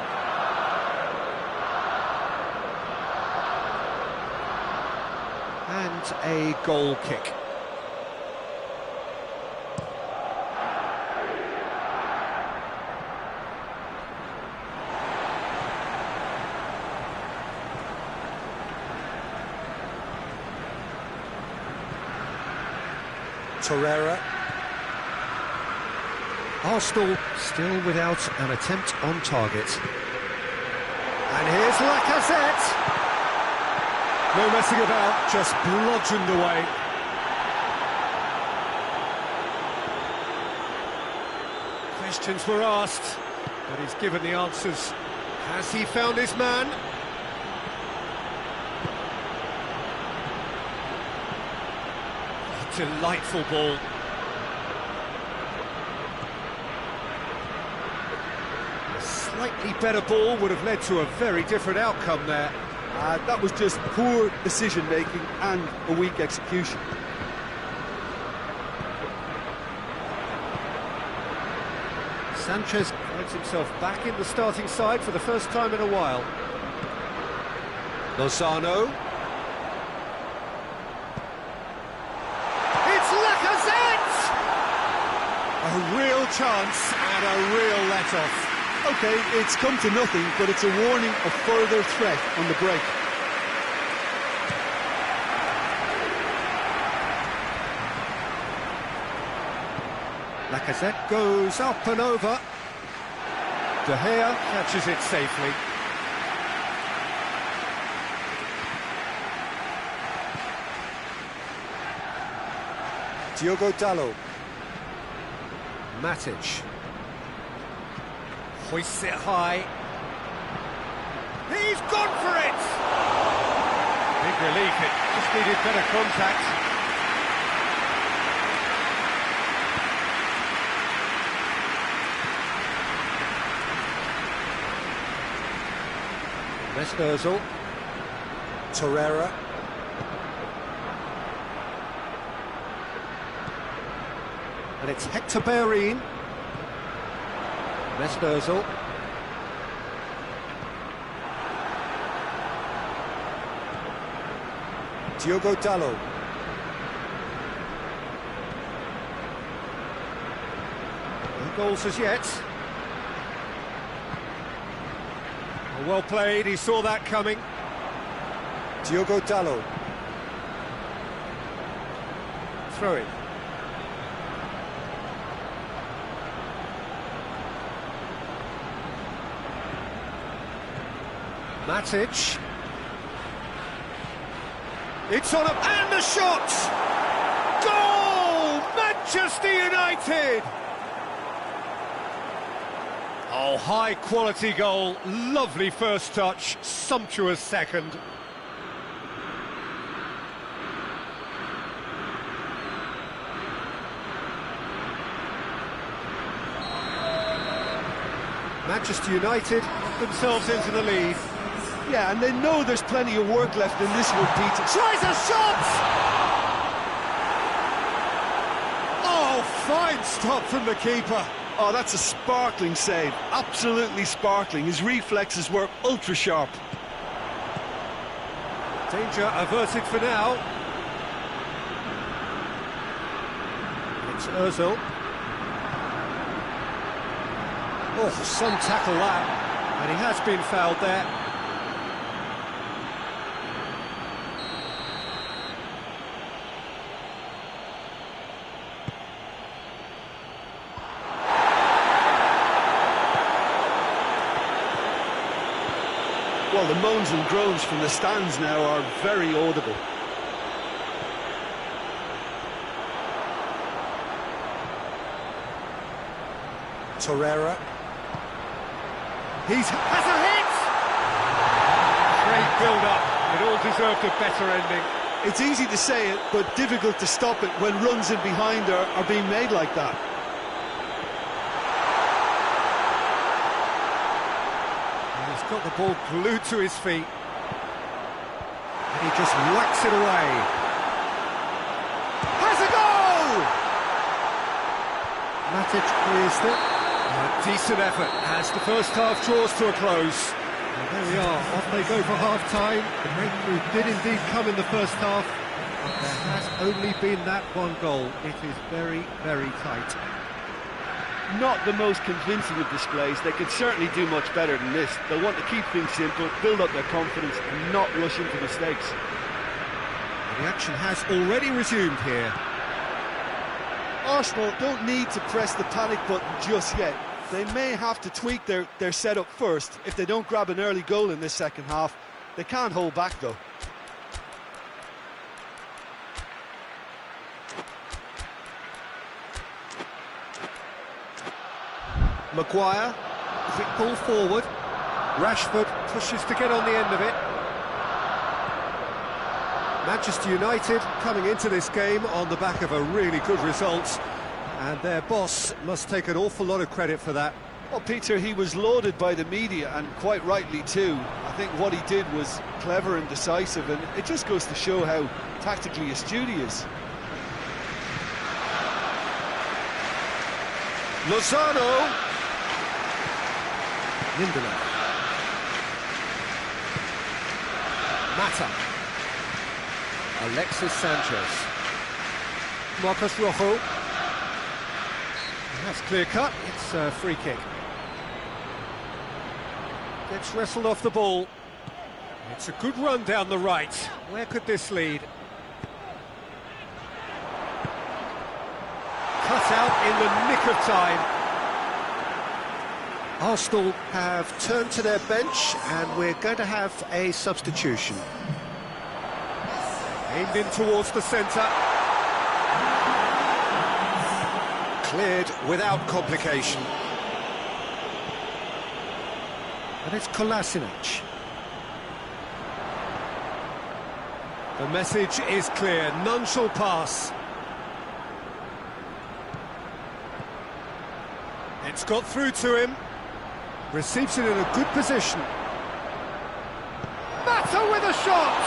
And a goal kick. Torreira. Arsenal still without an attempt on target. And here's Lacazette. No messing about, just bludgeoned away. Questions were asked, but he's given the answers. Has he found his man? Oh, delightful ball. A slightly better ball would have led to a very different outcome there. That was just poor decision-making and a weak execution. Sanchez finds himself back in the starting side for the first time in a while. Lozano. It's Lacazette! A real chance and a real let-off. OK, it's come to nothing, but it's a warning of further threat on the break. Lacazette goes up and over. De Gea catches it safely. Diogo Dalot. Matic. Hoists it high. He's gone for it! Big relief, it just needed better contact. Ozil, Torreira, and it's Hector Bellerin. Ozil, Diogo Dalot. No goals as yet. Well played, he saw that coming. Diogo Dalot. Throw it. Matic. It's on up, and the shot! Goal! Manchester United! Oh, high-quality goal, lovely first touch, sumptuous second. Manchester United put themselves into the lead. Yeah, and they know there's plenty of work left in this one, Peter. Tries a shot! Oh, fine stop from the keeper. Oh, that's a sparkling save, absolutely sparkling. His reflexes were ultra sharp. Danger averted for now. It's Ozil. Oh, some tackle that, and he has been fouled there. Well, the moans and groans from the stands now are very audible. Torreira. Has a hit! Great build-up. It all deserved a better ending. It's easy to say it, but difficult to stop it when runs in behind are being made like that. He's got the ball glued to his feet. And he just whacks it away. Has a goal! Matic clears it. A decent effort as the first half draws to a close. And there we are, off they go for half-time. The breakthrough did indeed come in the first half, but there has only been that one goal. It is very, very tight. Not the most convincing of displays. They could certainly do much better than this. They'll want to keep things simple, build up their confidence and not rush into mistakes. The action has already resumed here. Arsenal don't need to press the panic button just yet. They may have to tweak their setup first. If they don't grab an early goal in this second half, they can't hold back though. Maguire, is it pulled forward? Rashford pushes to get on the end of it. Manchester United coming into this game on the back of a really good result, and their boss must take an awful lot of credit for that. Well, Peter, he was lauded by the media, and quite rightly too. I think what he did was clever and decisive, and it just goes to show how tactically astute he is. Lozano. Lindelof. Mata. Alexis Sanchez. Marcos Rojo. That's clear cut. It's a free kick. Gets wrestled off the ball. It's a good run down the right. Where could this lead? Cut out in the nick of time. Arsenal have turned to their bench, and we're going to have a substitution. Aimed in towards the centre. Cleared without complication. And it's Kolasinac. The message is clear, none shall pass. It's got through to him. Receives it in a good position. Mata with a shot!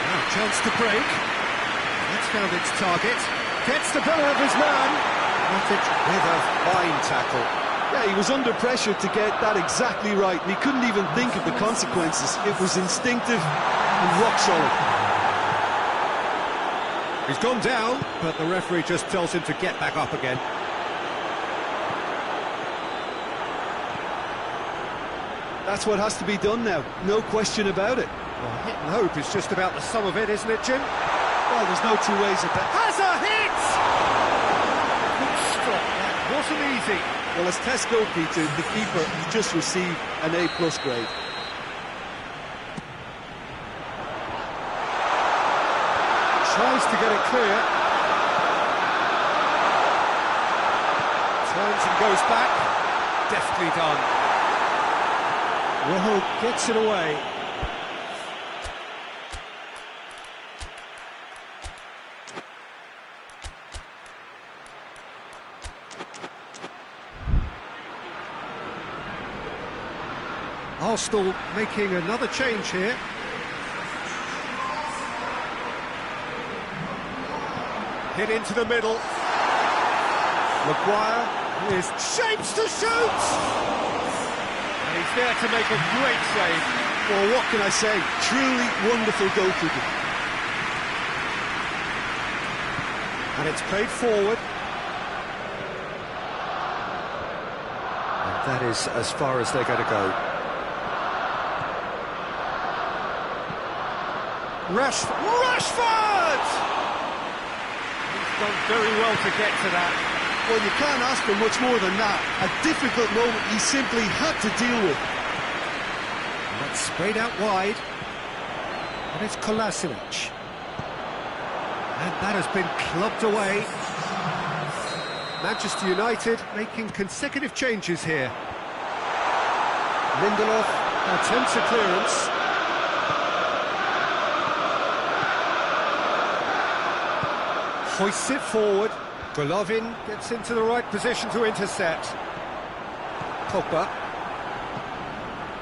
Now, chance to break. That's found its target. Gets the better of his man. Not it with a fine tackle. Yeah, he was under pressure to get that exactly right, and he couldn't even think of the consequences. It was instinctive and rock solid. He's gone down, but the referee just tells him to get back up again. That's what has to be done now, no question about it. Well, hit and hope is just about the sum of it, isn't it, Jim? Well, there's no two ways about it. Has a hit! Good stop, that wasn't easy. Well, as tests go, Peter, the keeper just received an A+ grade. Tries to get it clear. Turns and goes back. Deftly done. Rojo gets it away. Arsenal making another change here. Hit into the middle. Maguire is shapes to shoot! And he's there to make a great save. Well, what can I say? Truly wonderful goalkeeping. And it's played forward. And that is as far as they're going to go. Rashford! He's done very well to get to that. Well, you can't ask for much more than that. A difficult moment he simply had to deal with. And that's sprayed out wide. And it's Kolasinac. And that has been clubbed away. Manchester United making consecutive changes here. Lindelof attempts a clearance. Hoists it forward. Golovin gets into the right position to intercept. Pogba.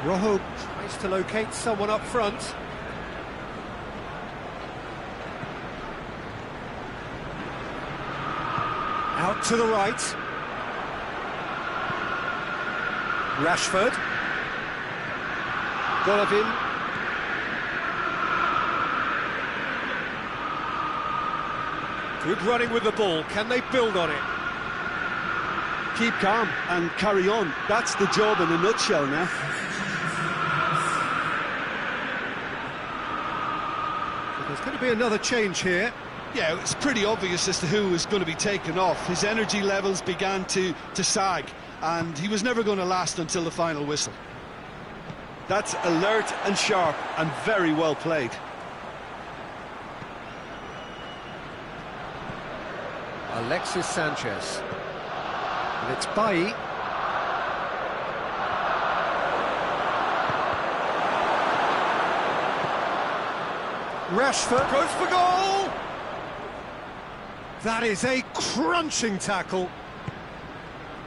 Rojo tries to locate someone up front. Out to the right. Rashford. Golovin. Good running with the ball. Can they build on it? Keep calm and carry on. That's the job in a nutshell now. So there's going to be another change here. Yeah, it's pretty obvious as to who was going to be taken off. His energy levels began to sag, and he was never going to last until the final whistle. That's alert and sharp and very well played. Alexis Sanchez. And it's Bailly. Rashford goes for goal! That is a crunching tackle.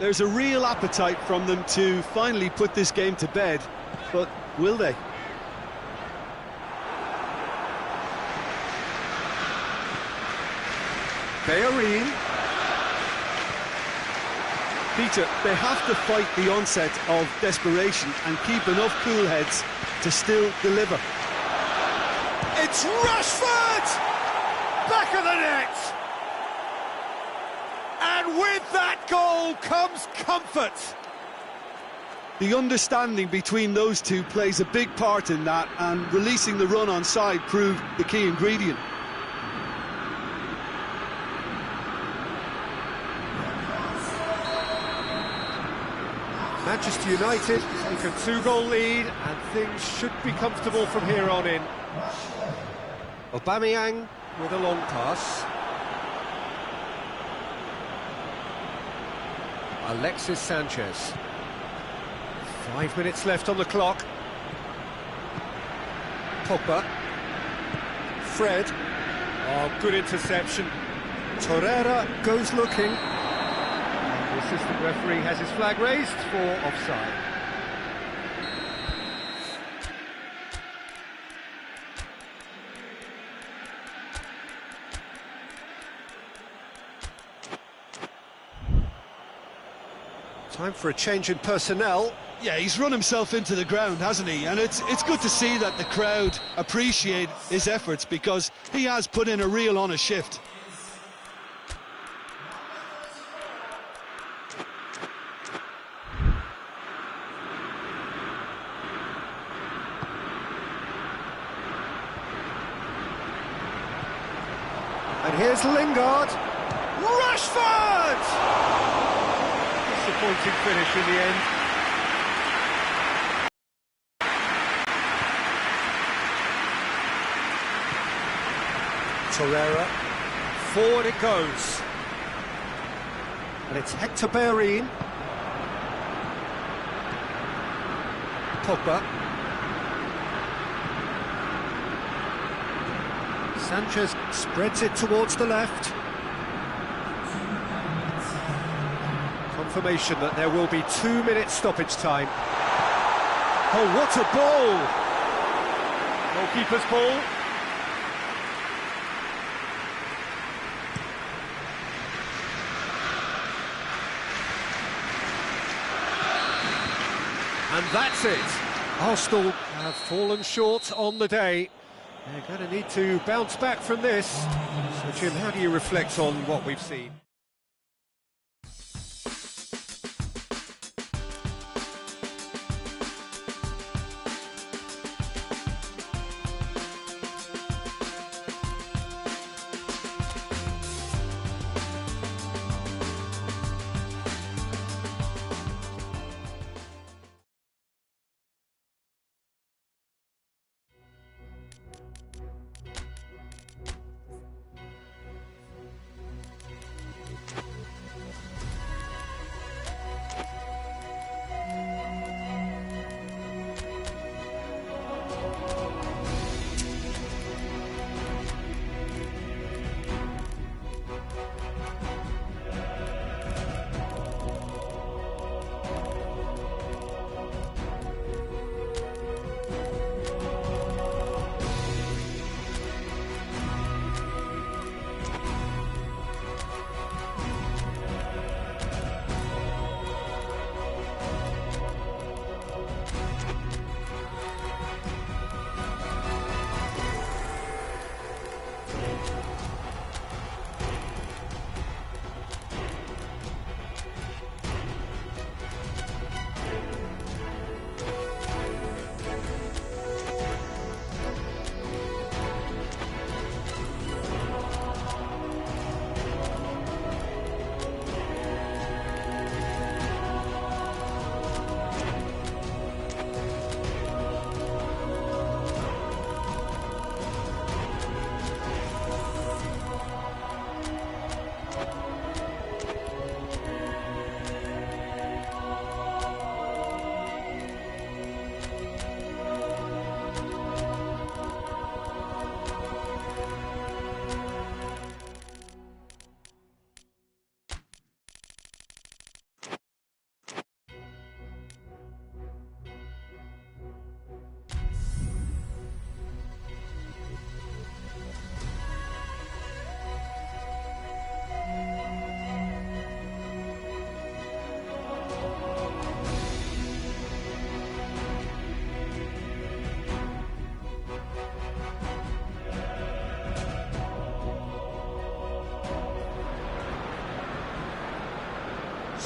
There's a real appetite from them to finally put this game to bed, but will they? Bellerin. Peter, they have to fight the onset of desperation and keep enough cool heads to still deliver. It's Rashford! Back of the net! And with that goal comes comfort. The understanding between those two plays a big part in that, and releasing the run on side proved the key ingredient. Manchester United take a 2-goal lead, and things should be comfortable from here on in. Aubameyang with a long pass. Alexis Sanchez. 5 minutes left on the clock. Pogba. Fred. Oh, good interception. Torreira goes looking. The assistant referee has his flag raised for offside. Time for a change in personnel. Yeah, he's run himself into the ground, hasn't he? And it's good to see that the crowd appreciate his efforts, because he has put in a real honest shift. And here's Lingard. Rashford! Disappointing finish in the end. Torreira. Forward it goes. And it's Hector Bellerin. Pogba. Sanchez spreads it towards the left. Confirmation that there will be 2 minutes stoppage time. Oh, what a ball! Goalkeeper's ball. And that's it. Arsenal have fallen short on the day. They're going to need to bounce back from this. So, Jim, how do you reflect on what we've seen?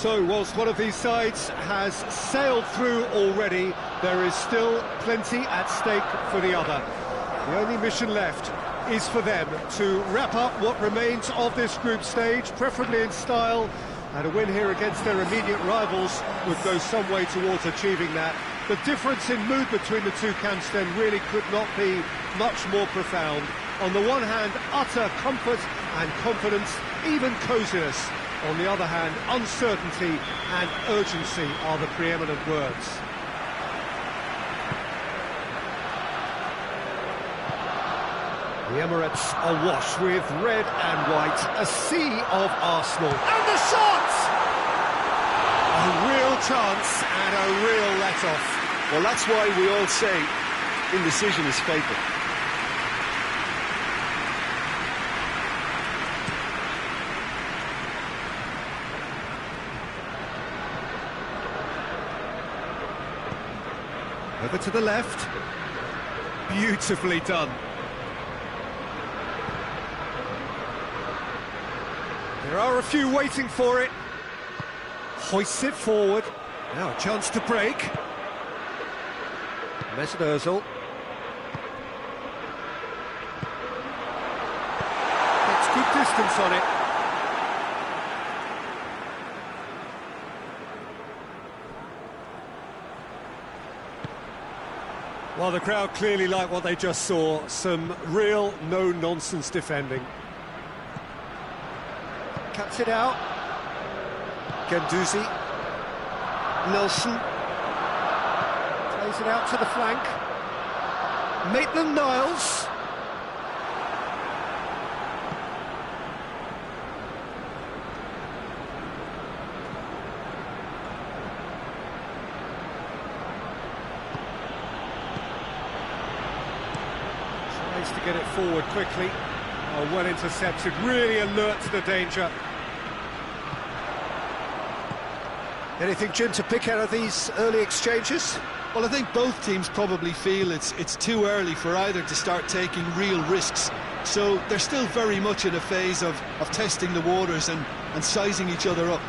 So, whilst one of these sides has sailed through already, there is still plenty at stake for the other. The only mission left is for them to wrap up what remains of this group stage, preferably in style, and a win here against their immediate rivals would go some way towards achieving that. The difference in mood between the two camps then really could not be much more profound. On the one hand, utter comfort and confidence, even coziness. On the other hand, uncertainty and urgency are the preeminent words. The Emirates awash with red and white, a sea of Arsenal. And the shot! A real chance and a real let-off. Well, that's why we all say indecision is fatal. Over to the left. Beautifully done. There are a few waiting for it. Hoists it forward. Now a chance to break. Mesut Ozil. Gets good distance on it. Well, the crowd clearly like what they just saw. Some real no-nonsense defending. Cuts it out. Guendouzi. Nelson. Plays it out to the flank. Maitland-Niles. Tries to get it forward quickly. Oh, well intercepted, really alert to the danger. Anything, Jim, to pick out of these early exchanges? Well, I think both teams probably feel it's too early for either to start taking real risks. So they're still very much in a phase of testing the waters and sizing each other up.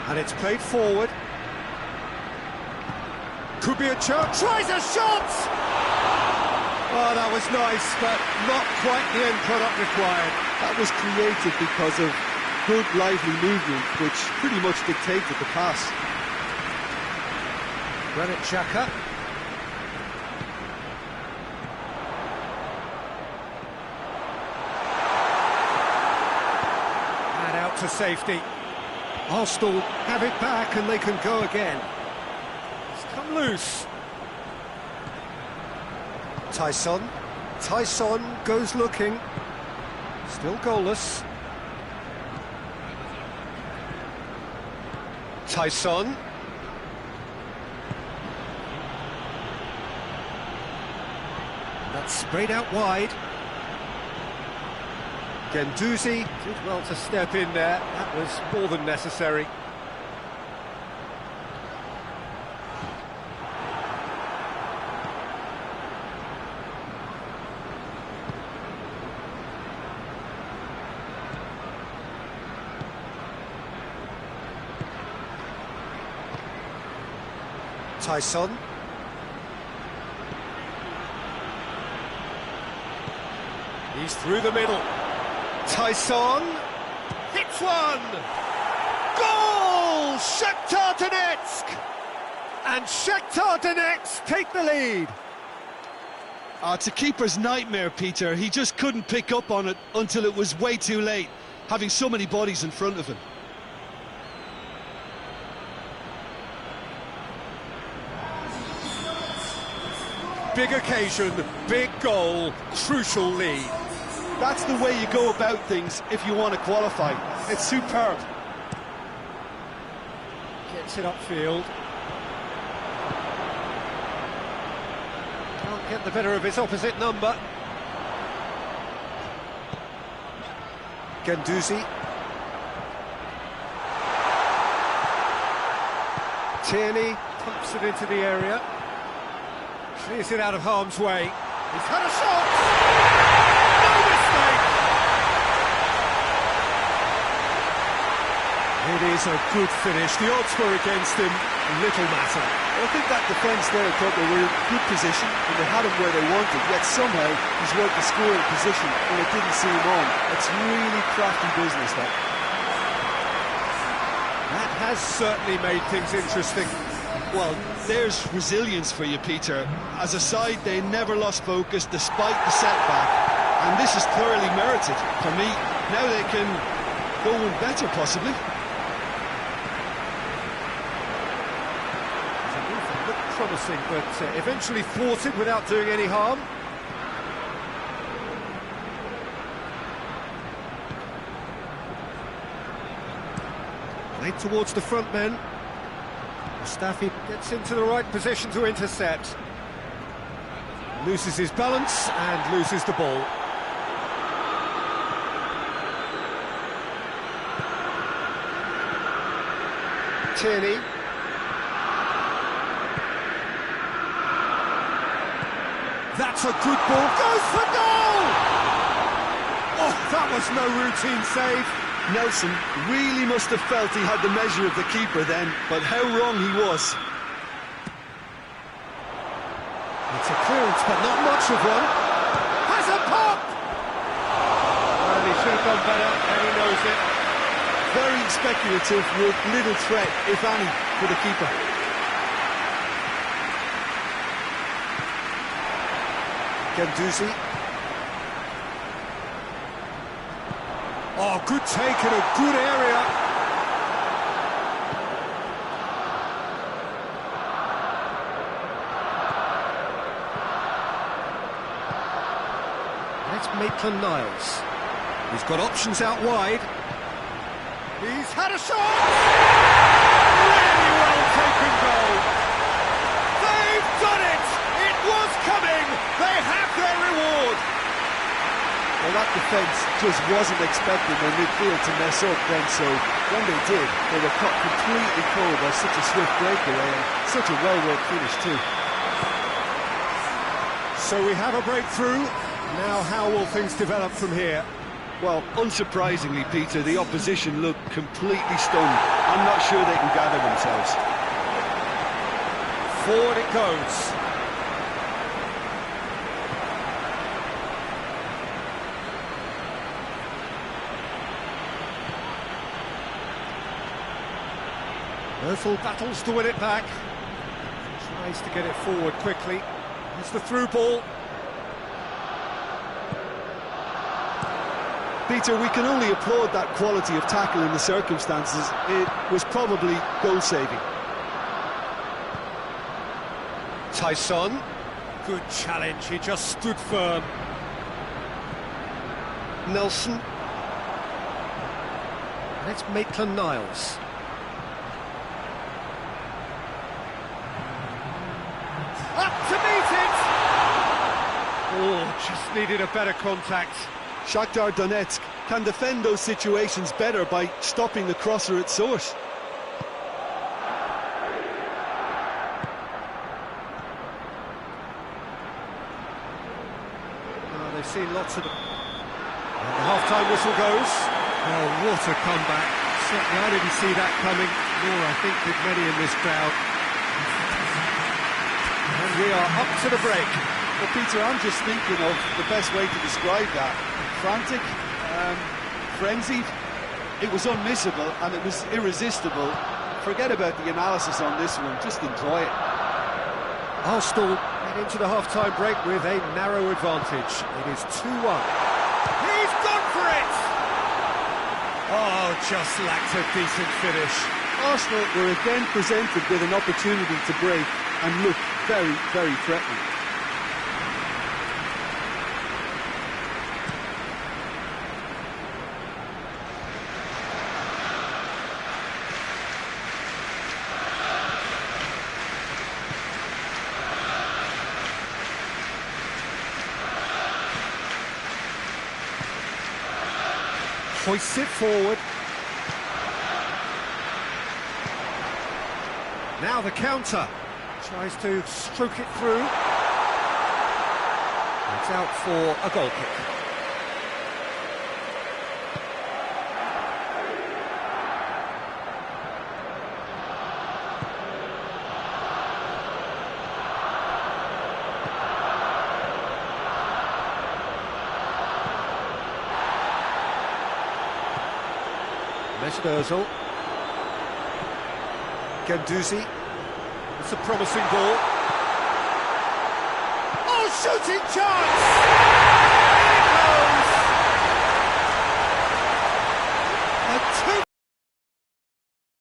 And it's played forward. Could be a chance. Tries a shot! Oh, that was nice, but not quite the end product required. That was created because of good, lively movement, which pretty much dictated the pass. Granit Xhaka. And out to safety. Arsenal have it back and they can go again. It's come loose. Tyson goes looking. Still goalless. Tyson. That's sprayed out wide. Guendouzi did well to step in there. That was more than necessary. Tyson. He's through the middle. Tyson hits one! Goal! Shakhtar Donetsk! And Shakhtar Donetsk take the lead. It's a keeper's nightmare, Peter. He just couldn't pick up on it until it was way too late, having so many bodies in front of him. Big occasion, big goal, crucial lead. That's the way you go about things if you want to qualify. It's superb. Gets it upfield. Can't get the better of his opposite number. Guendouzi. Tierney pumps it into the area. Clears it out of harm's way. He's had a shot! No mistake! It is a good finish. The odds were against him. Little matter. I think that defence there thought they were in good position and they had him where they wanted, yet somehow he's worked the scoring position and it didn't see him on. It's really crafty business, that. That has certainly made things interesting. Well, there's resilience for you, Peter. As a side, they never lost focus despite the setback, and this is thoroughly merited for me. Now they can go on better, possibly. Looked promising, but eventually thwarted without doing any harm. Played towards the front men. Mustafi gets into the right position to intercept. Loses his balance and loses the ball. Tierney. That's a good ball. Goes for goal! Oh, that was no routine save. Nelson really must have felt he had the measure of the keeper then, but how wrong he was. It's a clearance, but not much of one. Has a pop! Well, he should have done better, and he knows it. Very speculative with little threat, if any, for the keeper. Gendouzi. Oh, good take in a good area. That's Maitland-Niles. He's got options out wide. He's had a shot! Really well taken goal. They've done it! It was coming! They have their reward! Well, that defence just wasn't expecting their midfield to mess up then, so when they did, they were caught completely cold by such a swift breakaway and such a well-worked finish too. So we have a breakthrough. Now how will things develop from here? Well, unsurprisingly, Peter, the opposition look completely stunned. I'm not sure they can gather themselves. Forward it goes. Ozil battles to win it back. Tries to get it forward quickly. It's the through ball. Peter, we can only applaud that quality of tackle in the circumstances. It was probably goal-saving. Tyson. Good challenge, he just stood firm. Nelson. Let's Maitland-Niles. Up to meet it! Oh, just needed a better contact. Shakhtar Donetsk can defend those situations better by stopping the crosser at source. They've seen lots of them. And the half-time whistle goes. Oh, what a comeback. Certainly I didn't see that coming, nor I think did many in this crowd. And we are up to the break. Well, Peter, I'm just thinking of the best way to describe that. Frantic, frenzied. It was unmissable and it was irresistible. Forget about the analysis on this one, just enjoy it. Arsenal head into the half-time break with a narrow advantage. It is 2-1. He's gone for it! Oh, just lacked a decent finish. Arsenal were again presented with an opportunity to break and looked very, very threatening. Hoists it forward. Now the counter. Tries to stroke it through. It's out for a goal kick. Özil. Ganduzi. It's a promising ball. Oh, shooting chance! In it goes!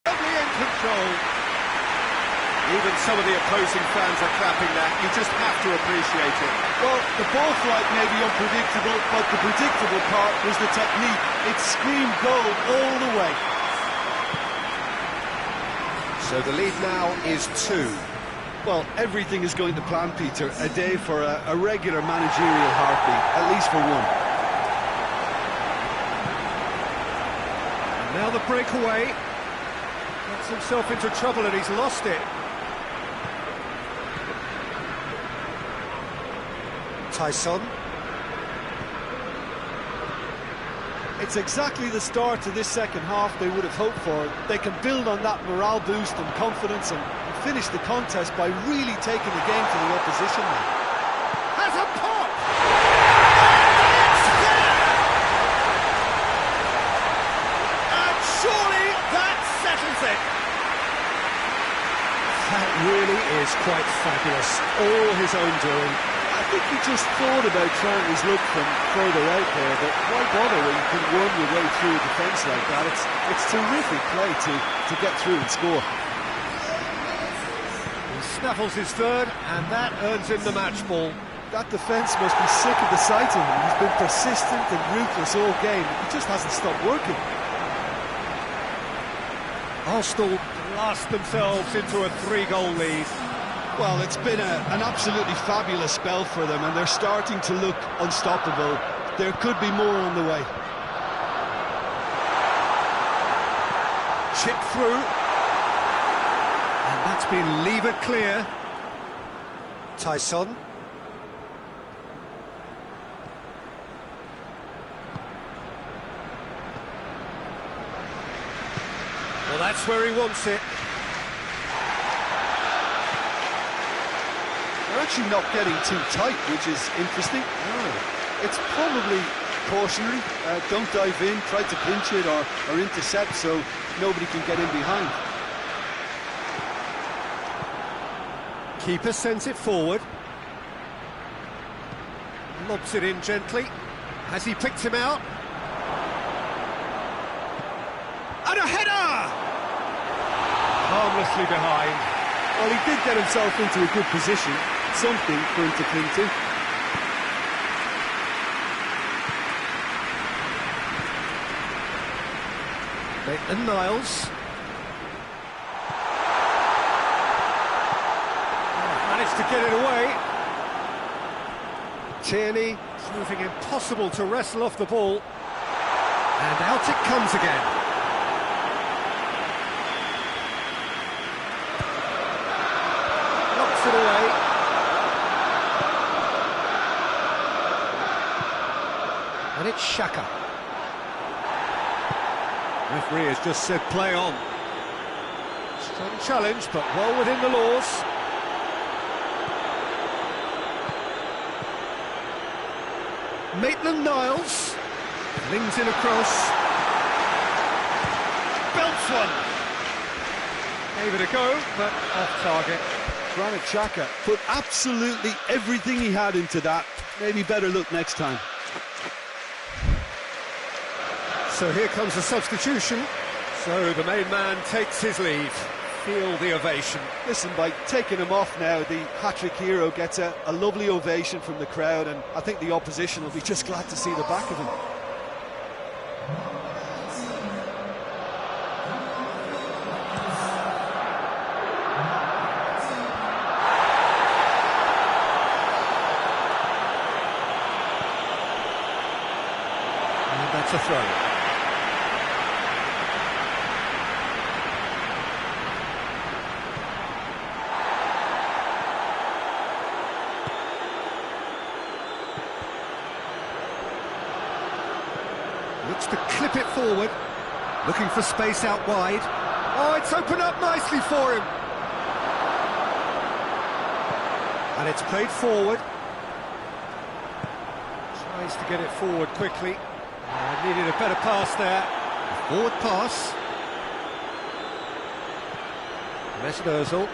Totally in control. Even some of the opposing fans are clapping that. You just have to appreciate it. Well, the ball flight may be unpredictable, but the predictable part was the technique. It screamed goal all the way. So the lead now is 2. Well, everything is going to plan, Peter. A day for a regular managerial heartbeat, at least for one. And now the breakaway. Gets himself into trouble and he's lost it. Tyson. It's exactly the start to this second half they would have hoped for. They can build on that morale boost and confidence and finish the contest by really taking the game to the opposition now. Has a pop! And surely that settles it! That really is quite fabulous. All his own doing. I think he just thought about trying his luck from further out there, but why bother when you can worm your way through a defence like that? It's terrific play to get through and score. He snaffles his third, and that earns him the match ball. That defence must be sick of the sight of him. He's been persistent and ruthless all game. He just hasn't stopped working. Arsenal blast themselves into a 3-goal lead. Well, it's been an absolutely fabulous spell for them, and they're starting to look unstoppable. There could be more on the way. Chip through. And that's been levered clear. Tyson. Well, that's where he wants it. They're actually not getting too tight, which is interesting. It's probably cautionary. Don't dive in, try to pinch it or intercept so nobody can get in behind. Keeper sends it forward. Lobs it in gently. Has he picked him out? And a header! Harmlessly behind. Well, he did get himself into a good position. Something for him to cling to. Maitland-Niles. Managed to get it away. Tierney proving impossible to wrestle off the ball. And out it comes again. Knocks it away. And it's Xhaka. Referee has just said play on. Strong challenge, but well within the laws. Maitland-Niles flings in across. Belts one. Gave it a go, but off target. Granit Xhaka put absolutely everything he had into that. Maybe better look next time. So here comes the substitution. So the main man takes his leave. Feel the ovation. Listen, by taking him off now, the hat-trick hero gets a lovely ovation from the crowd, and I think the opposition will be just glad to see the back of him. And that's a throw. looks to clip it forward, looking for space out wide. Oh, it's opened up nicely for him. And it's played forward. Tries to get it forward quickly. Needed a better pass there. Forward pass. Mesut Ozil.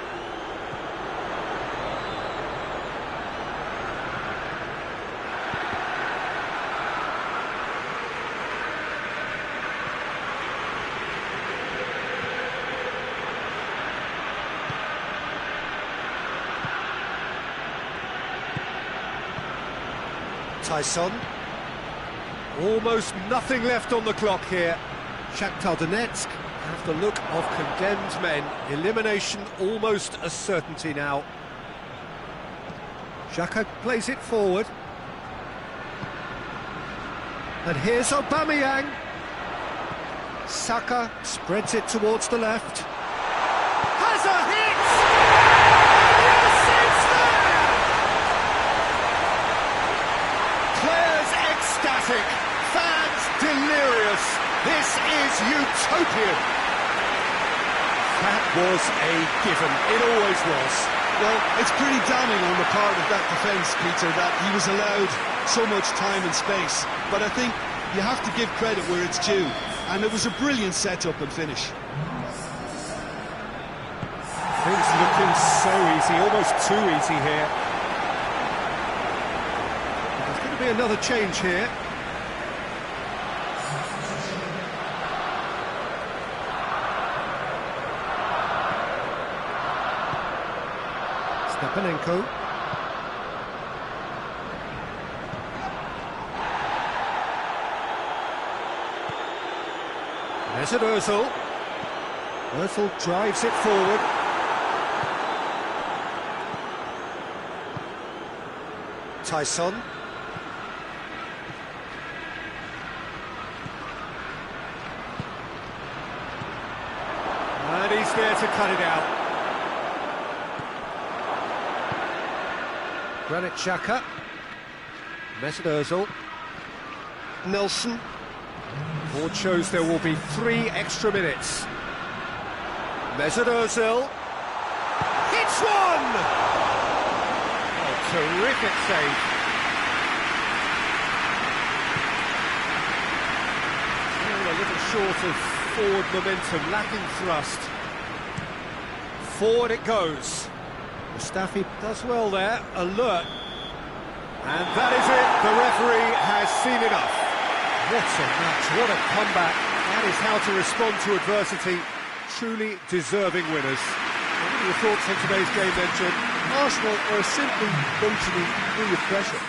Tyson. Almost nothing left on the clock here. Shakhtar Donetsk have the look of condemned men. Elimination almost a certainty now. Xhaka plays it forward. And here's Aubameyang. Saka spreads it towards the left. Has a hit! Players ecstatic, fans delirious. This is utopian. That was a given. It always was. Well, it's pretty damning on the part of that defence, Peter, that he was allowed so much time and space. But I think you have to give credit where it's due. And it was a brilliant setup and finish. Things looking so easy, almost too easy here. There's going to be another change here. Stepanenko. Mesut Ozil. Ozil drives it forward. Tyson. And he's there to cut it out. Granit Xhaka. Mesut Ozil. Nelson. Board shows there will be 3 extra minutes. Mesut Ozil. Hits one! Oh, terrific save. Oh, a little short of forward momentum, lacking thrust. Forward it goes. Mustafi does well there, alert. And that is it, the referee has seen enough. What a match, what a comeback. That is how to respond to adversity. Truly deserving winners. What are your thoughts on today's game then, Jim? Arsenal are simply functioning under pressure.